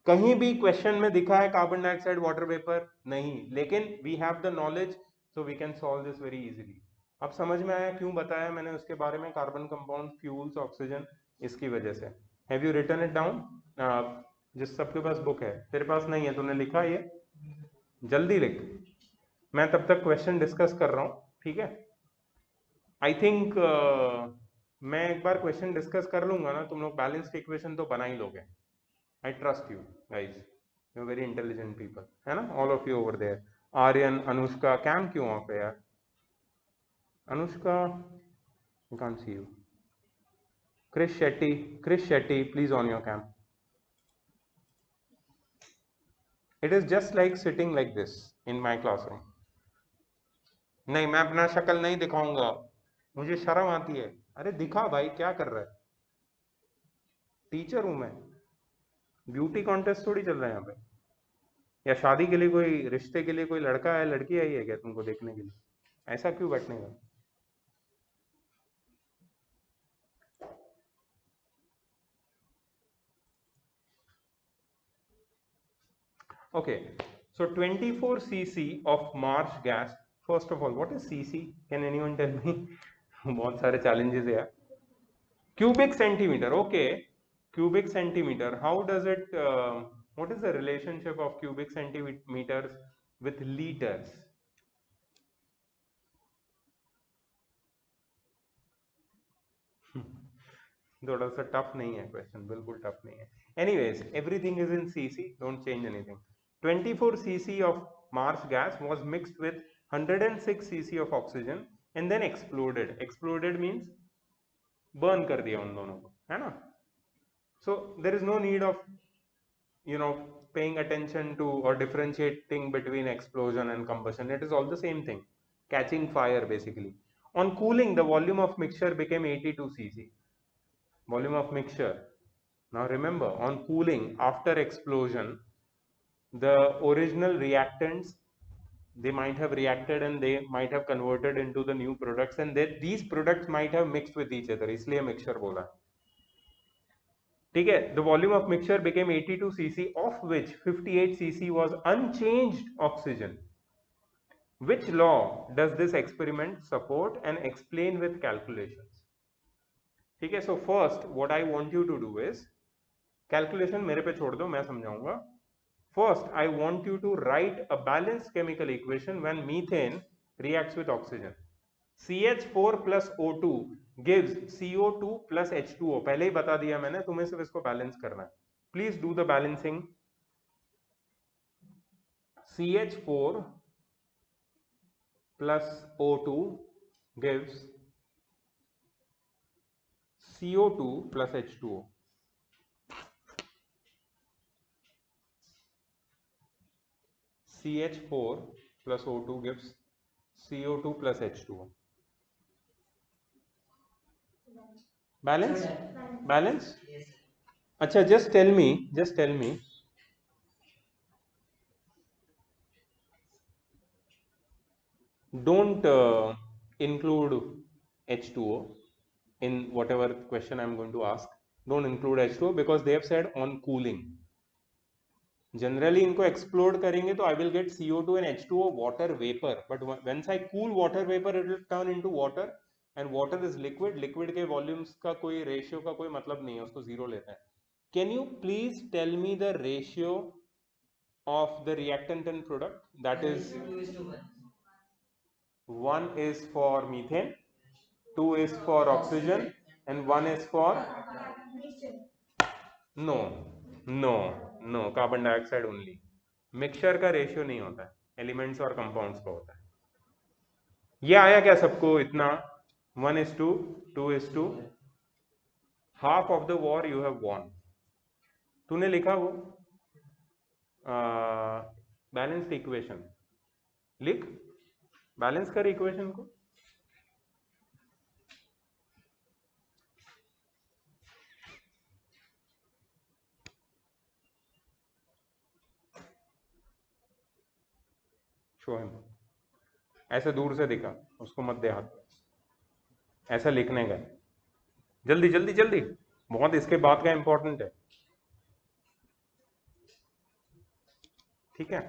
कहीं भी क्वेश्चन में दिखा है कार्बन डाइऑक्साइड वाटर वेपर? नहीं, लेकिन we have the knowledge, so we can solve this very easily. अब समझ में आया क्यों बताया मैंने उसके बारे में, कार्बन कंपाउंड, फ्यूल्स, ऑक्सीजन, इसकी वजह से. Have you written it down? जिस सबके पास बुक है, तेरे पास नहीं है, तूने लिखा ये? जल्दी लिख, मैं तब तक क्वेश्चन डिस्कस कर रहा हूं. ठीक है. आई थिंक मैं एक बार क्वेश्चन डिस्कस कर लूंगा ना, तुम लोग बैलेंस्ड इक्वेशन तो बना ही लोगे. I trust you guys, you very intelligent people, है ना, all of you over there. Aryan, Anushka, cam क्यों ऑफ है यार? Anushka, I can't see you. Krish Shetty, please on your cam. It is just like sitting like this in my classroom. नहीं, मैं अपना शक्ल नहीं दिखाऊंगा, मुझे शर्म आती है. अरे दिखा भाई, क्या कर रहा है? टीचर हूं मैं, ब्यूटी कॉन्टेस्ट थोड़ी चल रहा है यहाँ पे. या शादी के लिए कोई, रिश्ते के लिए कोई लड़का है लड़की आई है क्या तुमको देखने के लिए? ऐसा क्यों बैठने का? Okay, so 24 cc of marsh gas. First of all, what is cc? Can anyone tell me? बहुत सारे challenges है यार. Cubic centimeter. Okay, cubic centimeter. How does it? What is the relationship of cubic centimeters with liters? थोड़ा सा tough नहीं है question, बिल्कुल tough नहीं है. Anyways, everything is in CC, don't change anything. 24 cc of marsh gas was mixed with 106 cc of oxygen and then exploded. Exploded means burn कर दिया उन दोनों को, है ना. So there is no need of, you know, paying attention to or differentiating between explosion and combustion. It is all the same thing, catching fire basically. On cooling, the volume of mixture became 82 cc. Volume of mixture. Now remember, on cooling after explosion, the original reactants, they might have reacted and they might have converted into the new products, and that these products might have mixed with each other, इसलिए mixture बोला. ठीक है. The volume of mixture became 82 cc, of which 58 cc was unchanged oxygen. Which law does this experiment support and explain with calculations? ठीक है. So first what I want you to do is, calculation मेरे पे छोड़ दो, मैं समझाऊंगा. First, I want you to write a balanced chemical equation when methane reacts with oxygen. CH4 plus O2 gives CO2 plus H2O. पहले ही बता दिया मैंने, तुम्हें सिर्फ इसको बैलेंस करना है. Please do the balancing. CH4 plus O2 gives CO2 plus H2O. CH4 plus O2 gives CO2 plus H2O. Balance Balance. Balance Yes, sir. अच्छा just tell me don't include H2O in whatever question I'm going to ask. Don't include H2O because they have said on cooling. Generally इनको explode करेंगे तो I will get CO2 and H2O water vapor, but once I cool water vapor it will turn into water and water is liquid. Liquid के volumes का कोई ratio का कोई मतलब नहीं है, उसको zero लेता है. Can you please tell me the ratio of the reactant and product? That is 2:1. 1 is for methane, 2 is for oxygen and 1 is for no no carbon dioxide only. Mixture का ratio नहीं होता है, elements और compounds का होता है. ये आया क्या सबको इतना? 1:2, 2:2. Half of the war you have von. तूने लिखा वो बैलेंस्ड इक्वेशन? लिख, बैलेंस कर इक्वेशन को. Show him. ऐसे दूर से दिखा, उसको मत दे हाथ. ऐसा लिखने का. जल्दी जल्दी जल्दी, बहुत इसके बाद का इंपॉर्टेंट है. ठीक है.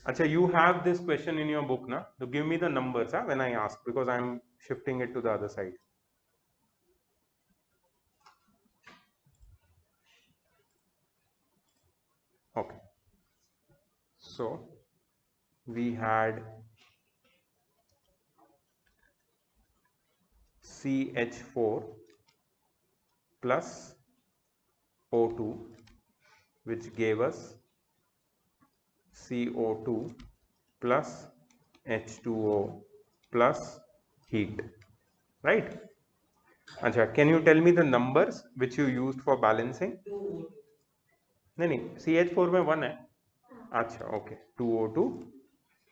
अच्छा, you have this question in your book, na? So give me the numbers when I ask, because I am shifting it to the other side. Okay. So we had CH4 plus O2, which gave us CO2 plus H2O plus heat, right? अच्छा, can you tell me the numbers which you used for balancing? 2:2. नहीं CH4 में 1 है. अच्छा, okay. 2O2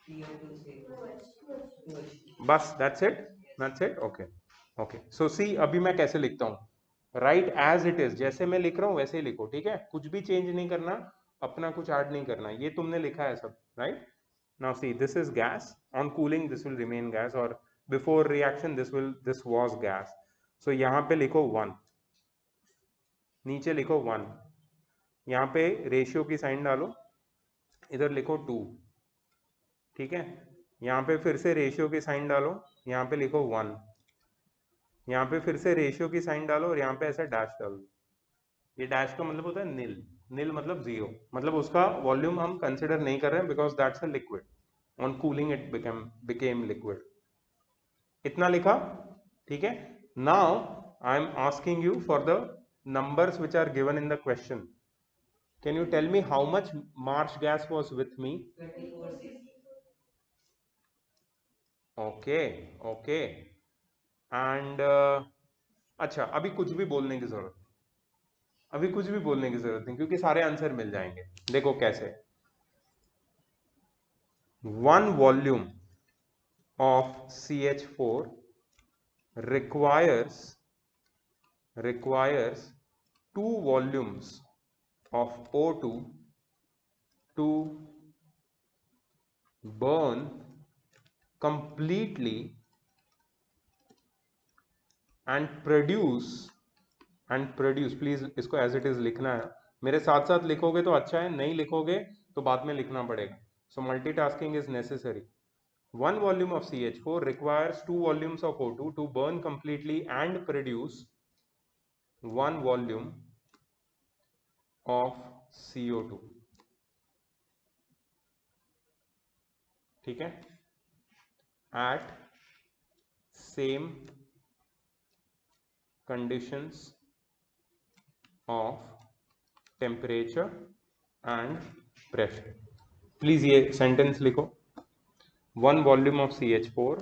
CO2 से 2H2. बस, that's it. Okay. सो सी, अभी मैं कैसे लिखता हूँ? राइट एज इट इज, जैसे मैं लिख रहा हूँ वैसे ही लिखो. ठीक है, कुछ भी चेंज नहीं करना, अपना कुछ ऐड नहीं करना. ये तुमने लिखा है सब, right? Now see, this is gas. On cooling this will remain gas, और before reaction this was gas. So यहाँ पे लिखो 1, नीचे लिखो 1, यहाँ पे रेशियो की साइन डालो, इधर लिखो 2. ठीक है, यहाँ पे फिर से रेशियो की साइन डालो, यहाँ पे लिखो 1, यहाँ पे फिर से रेशियो की साइन डालो और यहाँ पे ऐसा डैश डालो. ये डैश का मतलब होता है नील. नील मतलब जीरो, मतलब उसका वॉल्यूम हम कंसिडर नहीं कर रहे हैं because that's a liquid. On cooling it became liquid. इतना लिखा. ठीक है. Now I am asking you for the numbers which are given in the question. Can you tell me how much march gas was with me? 24:6. Okay. And अच्छा, अभी कुछ भी बोलने की जरूरत नहीं, क्योंकि सारे आंसर मिल जाएंगे. देखो कैसे. 1 volume of CH4 requires 2 volumes of O2 to burn completely and produce. Please इसको एज इट इज लिखना है. मेरे साथ साथ लिखोगे तो अच्छा है, नहीं लिखोगे तो बाद में लिखना पड़ेगा. So multitasking is necessary. 1 volume of CH4 requires 2 volumes of O2 to burn completely and produce 1 volume of CO2. ठीक है, at same conditions of temperature and pressure. Please ये सेंटेंस लिखो. 1 volume of CH4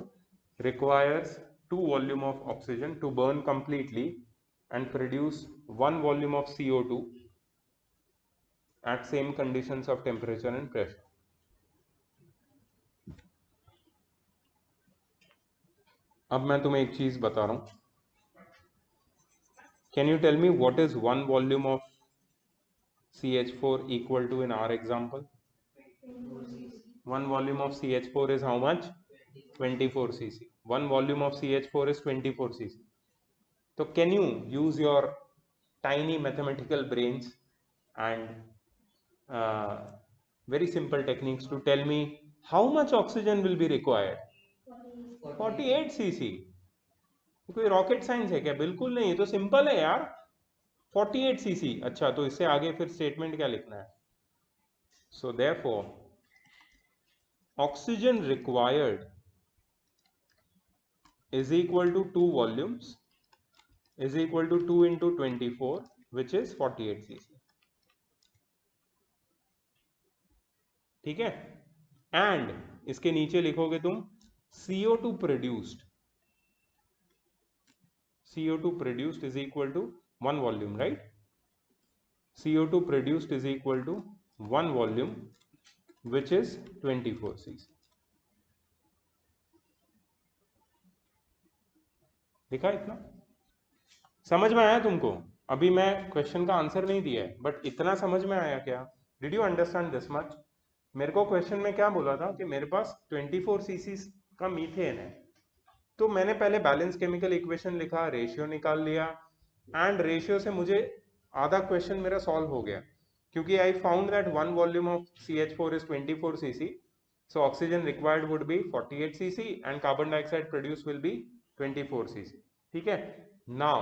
requires 2 volume of oxygen to burn completely and produce 1 volume of CO2 at same conditions of temperature and pressure. अब मैं तुम्हें एक चीज बता रहा हूं. Can you tell me what is 1 volume of CH4 equal to in our example? 1 volume of CH4 is how much? 24 cc. 1 volume of CH4 is 24 cc. So can you use your tiny mathematical brains and very simple techniques to tell me how much oxygen will be required? 48 cc. कोई rocket science है क्या? बिल्कुल नहीं, ये तो simple है यार. 48 cc. अच्छा, तो इससे आगे फिर स्टेटमेंट क्या लिखना है? So therefore oxygen required is equal to 2 volumes is equal to 2 into 24 which is 48 cc. ठीक है. एंड इसके नीचे लिखोगे तुम CO2 produced is equal to 1 volume, right? CO2 produced is equal to 1 volume which is 24 cc. दिखा इतना? समझ में आया तुमको? अभी मैं क्वेश्चन का आंसर नहीं दिया है, बट इतना समझ में आया क्या? Did you understand this much? मेरे को क्वेश्चन में क्या बोला था कि मेरे पास 24 सीसी का मीथेन है, तो मैंने पहले बैलेंस केमिकल इक्वेशन लिखा, रेशियो निकाल लिया, एंड रेशियो से मुझे आधा क्वेश्चन मेरा सॉल्व हो गया, क्योंकि I found that 1 volume of CH4 is 24 cc, so oxygen required would be 48 cc and carbon dioxide produced will be 24 cc. ठीक है. Now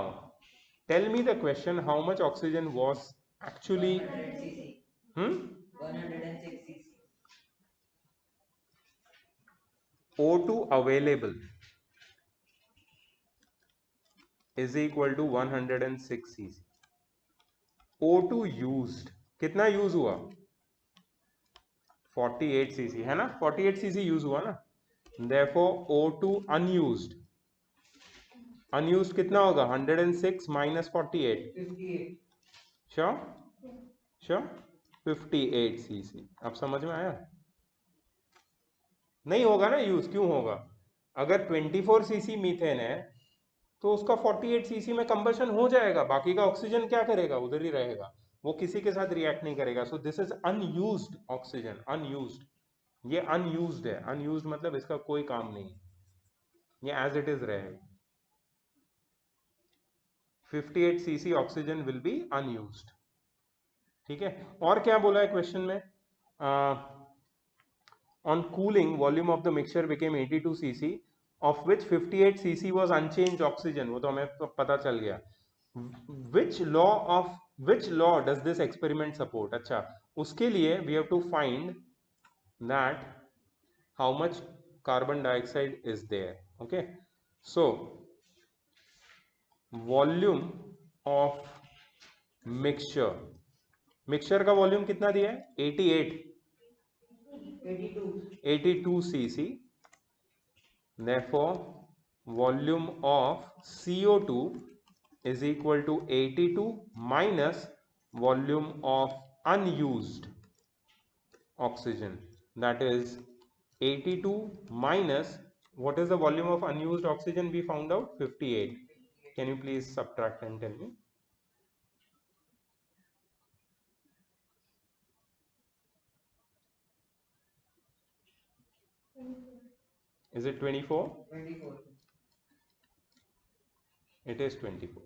tell me the question, how much oxygen was actually 100 cc. 106 cc. O2 available is equal to 106 cc. O2 used, कितना use हुआ? 48 cc है ना? 48 cc use हुआ ना. Therefore O2 unused कितना होगा? 106 minus 48. 58. Sure 58 cc. अब समझ में आया? नहीं होगा ना यूज. क्यों होगा? अगर 24 cc मीथेन है तो उसका 48 cc में कंबशन हो जाएगा, बाकी का ऑक्सीजन क्या करेगा? उधर ही रहेगा, वो किसी के साथ रिएक्ट नहीं करेगा. सो this is unused oxygen. Unused, ये अनयूज्ड है. अनयूज्ड मतलब इसका कोई काम नहीं, ये एज इट इज रहेगा. 58 cc oxygen will be unused. ठीक है. और क्या बोला है क्वेश्चन में? On cooling volume of the mixture became 82 cc of which 58 cc was unchanged oxygen. वो तो हमें तो पता चल गया. which law does this experiment support? अच्छा, उसके लिए we have to find that how much carbon dioxide is there. Okay, so volume of mixture का वॉल्यूम कितना दिया है? 82 cc. Therefore volume of CO2 is equal to 82 minus volume of unused oxygen, that is 82 minus, what is the volume of unused oxygen we found out? 58. Can you please subtract and tell me? Is it 24? 24. It is 24.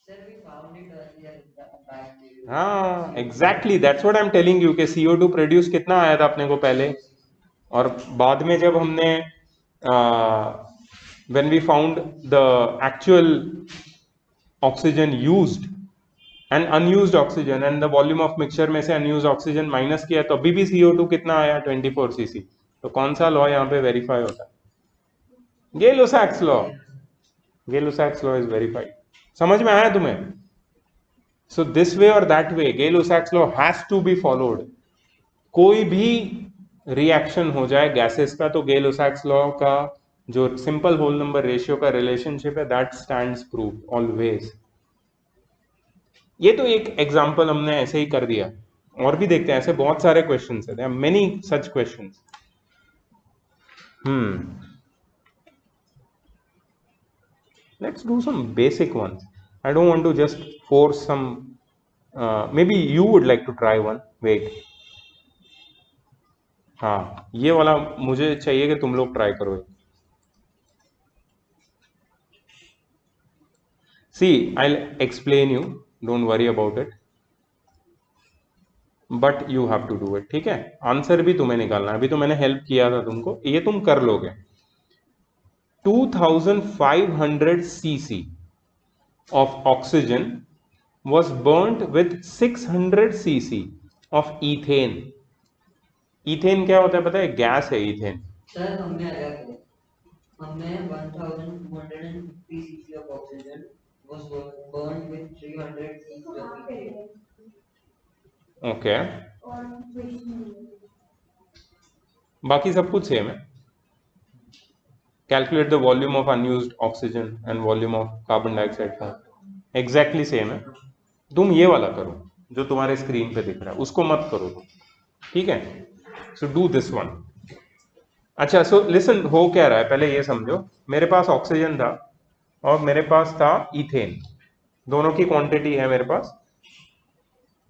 Sir, we found it earlier back. हाँ, exactly, that's what I'm telling you कि CO2 produce कितना आया था अपने को पहले, और बाद में जब हमने when we found the actual oxygen used and unused oxygen and the volume of mixture में से unused oxygen माइनस किया, तो अभी भी CO2 कितना आया? 24 cc. तो कौन सा लॉ यहाँ पे वेरीफाई होता है? Gay-Lussac's law. Gay-Lussac's law is verified. समझ में आया तुम्हें? So this way or that way Gay-Lussac's law has to be followed. कोई भी रिएक्शन हो जाए गैसेस का, तो Gay-Lussac's law का जो सिंपल होल नंबर रेशियो का रिलेशनशिप है, दैट स्टैंड्स प्रूव ऑलवेज. ये तो एक एग्जांपल हमने ऐसे ही कर दिया, और भी देखते हैं. ऐसे बहुत सारे क्वेश्चंस हैं, there are many such questions. Let's do some basic ones. I don't want to just force some. Maybe you would like to try one. Wait. हाँ, ये वाला मुझे चाहिए कि तुम लोग ट्राई करो. See, I'll explain you. Don't worry about it. But you have to do it. ठीक है? आंसर भी तुम्हें निकालना है. अभी तो मैंने हेल्प किया था तुमको. ये तुम कर लोगे. 2500 cc of oxygen was burnt with 600 cc of ethane. Ethane क्या होता है पता है? गैस है ईथेन. सर हमने अलग है, हमने 1250 cc of oxygen was burned with 300 cc of ethane. Okay, बाकी सब कुछ सेम है. Calculate the volume of unused oxygen and volume of carbon dioxide का एग्जैक्टली सेम है. तुम ये वाला करो जो तुम्हारे स्क्रीन पे दिख रहा है, उसको मत करो तुम. ठीक है? So do this one. अच्छा, सो लिसन, हो क्या रहा है पहले ये समझो. मेरे पास ऑक्सीजन था और मेरे पास था इथेन. दोनों की क्वांटिटी है मेरे पास.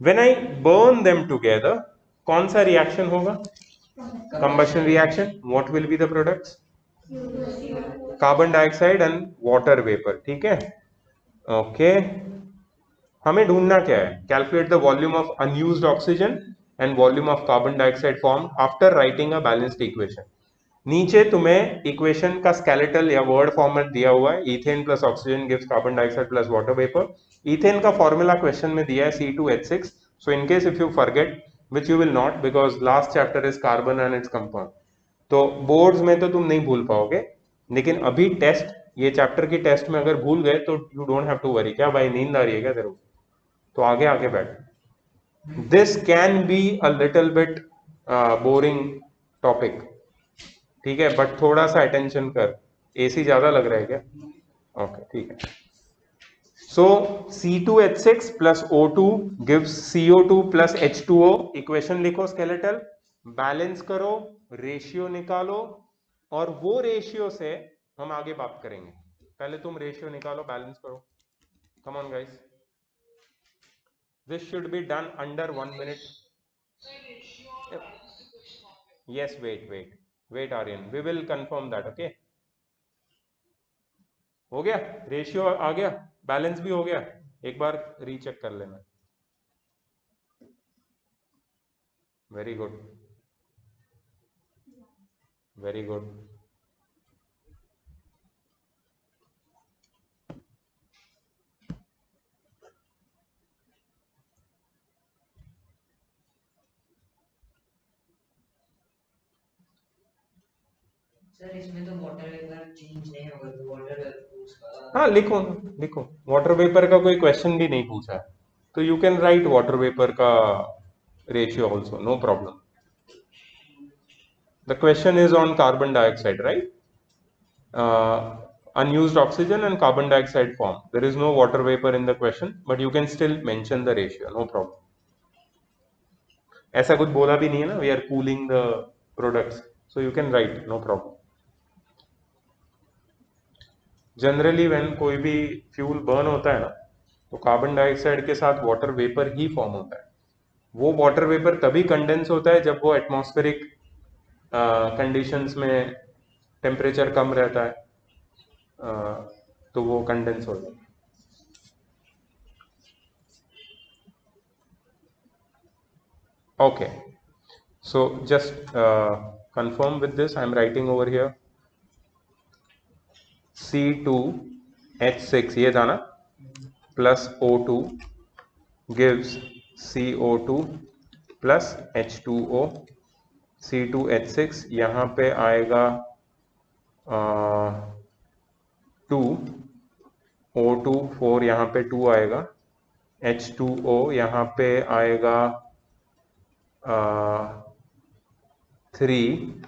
When I burn them together, कौन सा रिएक्शन होगा? Combustion reaction. What will be the products? Carbon dioxide and water vapour. ठीक है? ओके. हमें ढूंढना क्या है? Calculate the volume of unused oxygen and volume of carbon dioxide form after writing a balanced equation. नीचे तुम्हें equation का skeletal या वर्ड फॉर्मेट दिया हुआ है. Ethane plus oxygen gives carbon dioxide plus water vapour. Ethane का formula question में दिया है C2H6. So in case if you forget, which you will not because last chapter is carbon and its compound, तो boards में तो तुम नहीं भूल पाओगे. लेकिन अभी टेस्ट, ये चैप्टर की टेस्ट में अगर भूल गए तो you don't have to worry. क्या भाई, नींद आ रही है क्या तेरे को? तो आगे आगे बैठ. This can be a little bit boring topic. ठीक है, बट थोड़ा सा अटेंशन कर. एसी ज्यादा लग रहा है क्या? ओके, ठीक है. सो C2H6 plus O2 gives CO2 plus H2O. Equation लिखो स्केलेटल, बैलेंस करो, रेशियो निकालो, और वो रेशियो से हम आगे बात करेंगे. पहले तुम रेशियो निकालो, बैलेंस करो. Come on guys, this should be done under 1 minute. Yes, wait Aryan, we will confirm that. Okay, हो गया, रेशियो आ गया, बैलेंस भी हो गया. एक बार रीचेक कर लेना. Very good, very good. Sir इसमें तो वाटर वेपर चेंज नहीं होगा, तो वाटर उसका हाँ, लिखो लिखो. वाटर वेपर का कोई क्वेश्चन भी नहीं पूछा है, तो you can write water vapour का ratio also, no problem. The question is on carbon dioxide, right? Unused oxygen and carbon dioxide form. There is no water vapor in the question, but you can still mention the ratio, no problem. ऐसा कुछ बोला भी नहीं है ना, we are cooling the products, so you can write, no problem. Generally when कोई भी fuel burn होता है ना, तो कार्बन डाइऑक्साइड के साथ वाटर वेपर ही फॉर्म होता है. वो वाटर वेपर तभी कंडेंस होता है जब वो एटमॉस्फेरिक कंडीशंस में टेम्परेचर कम रहता है, तो वो कंडेंस हो जाता है. Okay, so just confirm with this. I am writing over here C2H6 ये था ना, plus O2 gives CO2 plus H2O. C2H6 यहाँ पे आएगा 2, O2 4, यहाँ पे 2 आएगा, H2O यहाँ पे आएगा 3,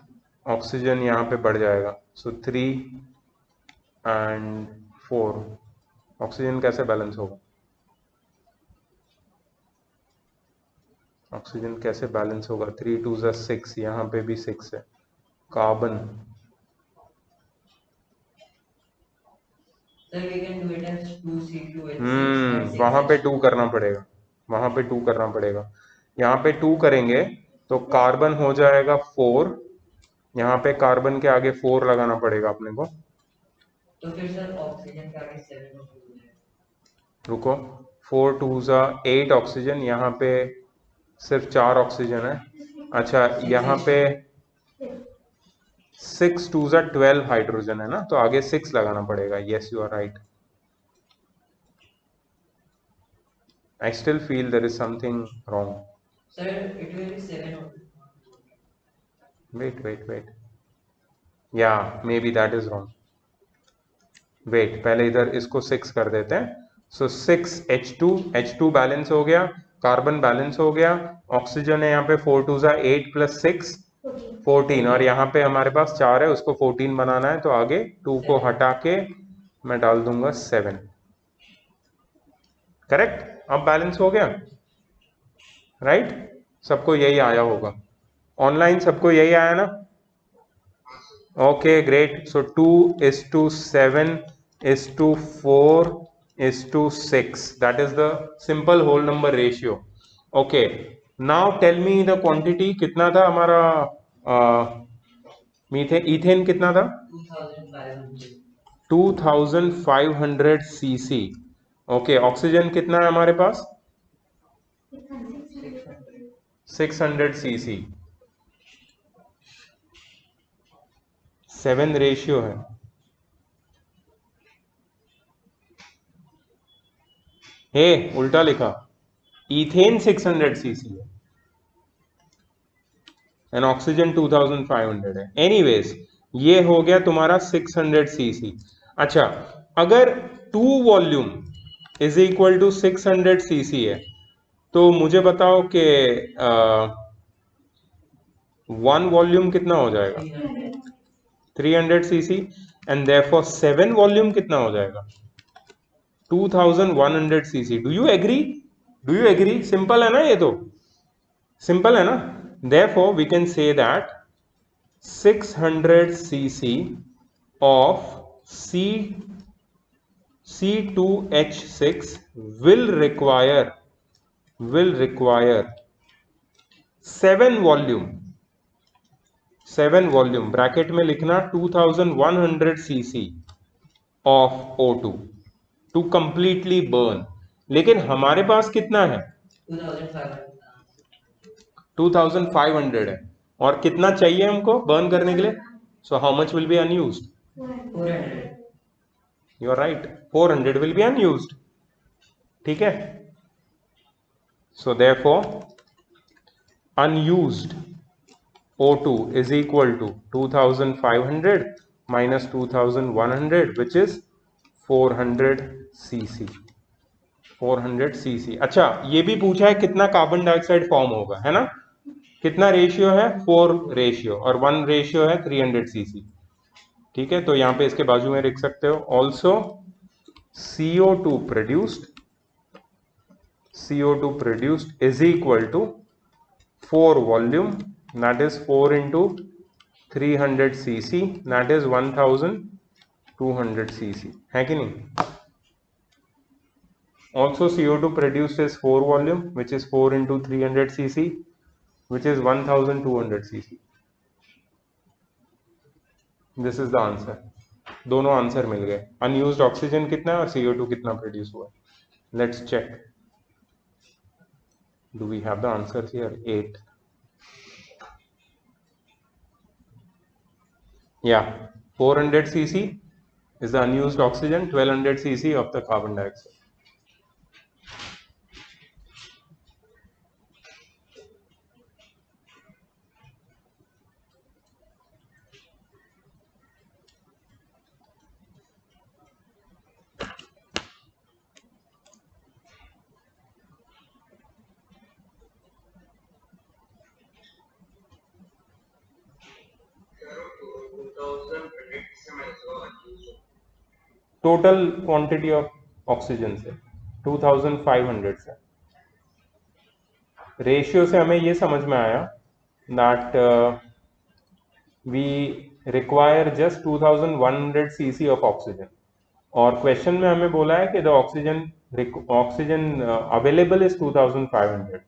ऑक्सीजन यहाँ पे बढ़ जाएगा, सो 3 एंड 4. ऑक्सीजन कैसे बैलेंस होगा? ऑक्सीजन कैसे बैलेंस होगा? 3 2 6, यहाँ पे भी 6 है. Carbon, So we can do it as 2C2H6 and वहां पे 6H2. 2 करना पड़ेगा, वहां पे 2 करना पड़ेगा। यहाँ पे 2 करेंगे तो कार्बन हो जाएगा 4, यहाँ पे कार्बन के आगे 4 लगाना पड़ेगा अपने को। तो फिर सर ऑक्सीजन के आगे 7 हो जाएगा। रुको, 4 2 जा 8 ऑक्सीजन, यहाँ पे सिर्फ 4 ऑक्सीजन है। अच्छा, यहाँ पे 6 2 जा 12 हाइड्रोजन है ना, तो आगे 6 लगाना पड़ेगा। Yes, you are right. I still feel there is something wrong. Sir, it will be 7 or Wait. Yeah, maybe that is wrong. Wait, पहले इधर इसको 6 कर देते हैं। So 6 H2 बैलेंस हो गया, कार्बन बैलेंस हो गया, ऑक्सीजन है यहाँ पे 4 2 जा 8 प्लस 6 14, और यहाँ पे हमारे पास 4 है, उसको 14 बनाना है, तो आगे 2 को हटा के मैं डाल दूंगा 7। करेक्ट, अब बैलेंस हो गया, राइट? सबको यही आया होगा, ऑनलाइन सबको यही आया ना? Okay, great. So 2:7 is to 4 is to 6. That is the simple whole number ratio. Okay. Now tell me the quantity कितना था हमारा इथेन कितना था? 2500. 2500 cc. Okay, ऑक्सीजन कितना है हमारे पास? 600 cc। 7 रेशियो है। हे, उल्टा लिखा, इथेन 600 सीसी है एंड ऑक्सीजन 2500 है। एनीवेज, ये हो गया तुम्हारा 600 सीसी। अच्छा, अगर 2 volume is equal to 600 cc है, तो मुझे बताओ कि 1 वॉल्यूम कितना हो जाएगा? 300 सीसी, एंड देयरफॉर 7 वॉल्यूम कितना हो जाएगा? 2100 cc. Do you agree? Simple है ना, ये तो सिंपल है ना। Therefore we can say that 600 cc of C2H6 will require 7 volume bracket में लिखना 2100 cc of O2 to completely burn. लेकिन हमारे पास कितना है? 2500 है, और कितना चाहिए हमको बर्न करने के लिए? So how much will be unused? 400. You are right, 400 will be unused. ठीक है, so therefore unused O2 is equal to 2500 minus 2100 which is 400 cc। 400 cc। अच्छा, ये भी पूछा है कितना कार्बन डाइऑक्साइड फॉर्म होगा, है ना? कितना रेशियो है? 4 रेशियो, और 1 रेशियो है 300 सीसी। ठीक है, तो यहां पे इसके बाजू में लिख सकते हो also CO2 produced is equal to 4 volume, that is 4 into 300 cc, that is 1200 cc, है कि नहीं? Also CO2 produced is 4 volume, which is 4 into 300 cc, which is 1200 cc. This is the answer. दोनों आंसर मिल गए। Unused oxygen कितना है और CO2 कितना produce हुआ? Let's check, do we have the answer here? 8। Yeah, 400 cc is the unused oxygen, 1200 cc of the carbon dioxide. Total quantity of oxygen से 2500 से। Ratio से हमें ये समझ में आया that we require just 2100 cc of oxygen, और question में हमें बोला है कि the oxygen available is 2500.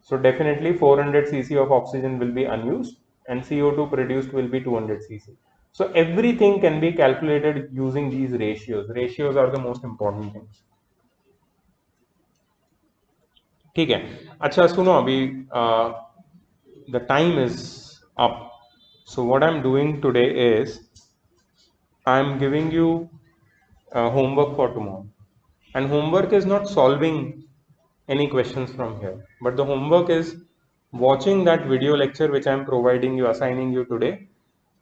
So definitely 400 cc of oxygen will be unused and CO2 produced will be 200 cc. So everything can be calculated using these ratios. Ratios are the most important things. ठीक है. अच्छा सुनो अभी the time is up. So what I'm doing today is I'm giving you homework for tomorrow. And homework is not solving any questions from here, but the homework is watching that video lecture which I am providing you, assigning you today,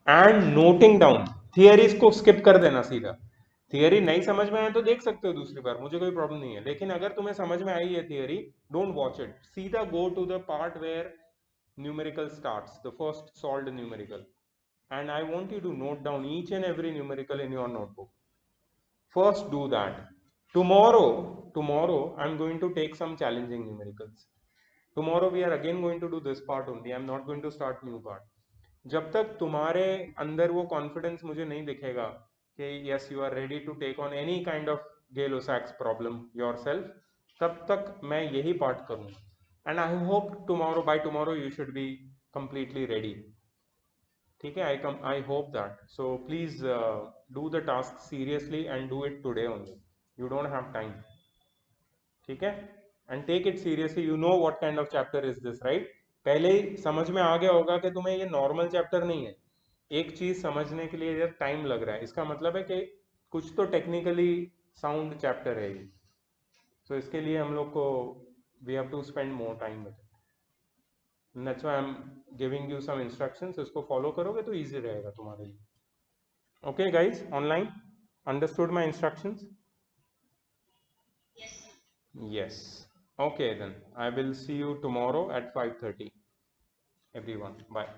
and noting down. Theories को skip कर देना सीधा. Theory नहीं समझ में आए तो देख सकते हो दूसरी बार, मुझे कोई प्रॉब्लम नहीं है, लेकिन अगर तुम्हें समझ में आई है थियरी, डोंट वॉच इट, सीधा go to the part where numerical starts, the first solved numerical, and I want you to note down each and every numerical in your notebook. First do that. Tomorrow I'm going to take some challenging numericals. Tomorrow we are again going to do this part only. I'm not going to start new part. जब तक तुम्हारे अंदर वो confidence मुझे नहीं दिखेगा कि yes you are ready to take on any kind of Gay-Lussac's problem yourself, तब तक मैं यही पार्ट करूंगा. And I hope by tomorrow you should be completely ready. ठीक है. I hope that. So please do the task seriously and do it today only. You don't have time. ठीक है. And take it seriously. You know what kind of chapter is this, right? पहले ही समझ में आ गया होगा कि तुम्हें ये नॉर्मल चैप्टर नहीं है. एक चीज समझने के लिए टाइम लग रहा है, इसका मतलब है कि कुछ तो टेक्निकली साउंड चैप्टर है ये. सो इसके लिए हम लोग को we have to spend more time with it. That's why I am giving you some instructions. इसको फॉलो करोगे तो इजी रहेगा तुम्हारे लिए. Okay guys online, understood my instructions? Yes. Okay then. I will see you tomorrow at 5:30. Everyone. Bye.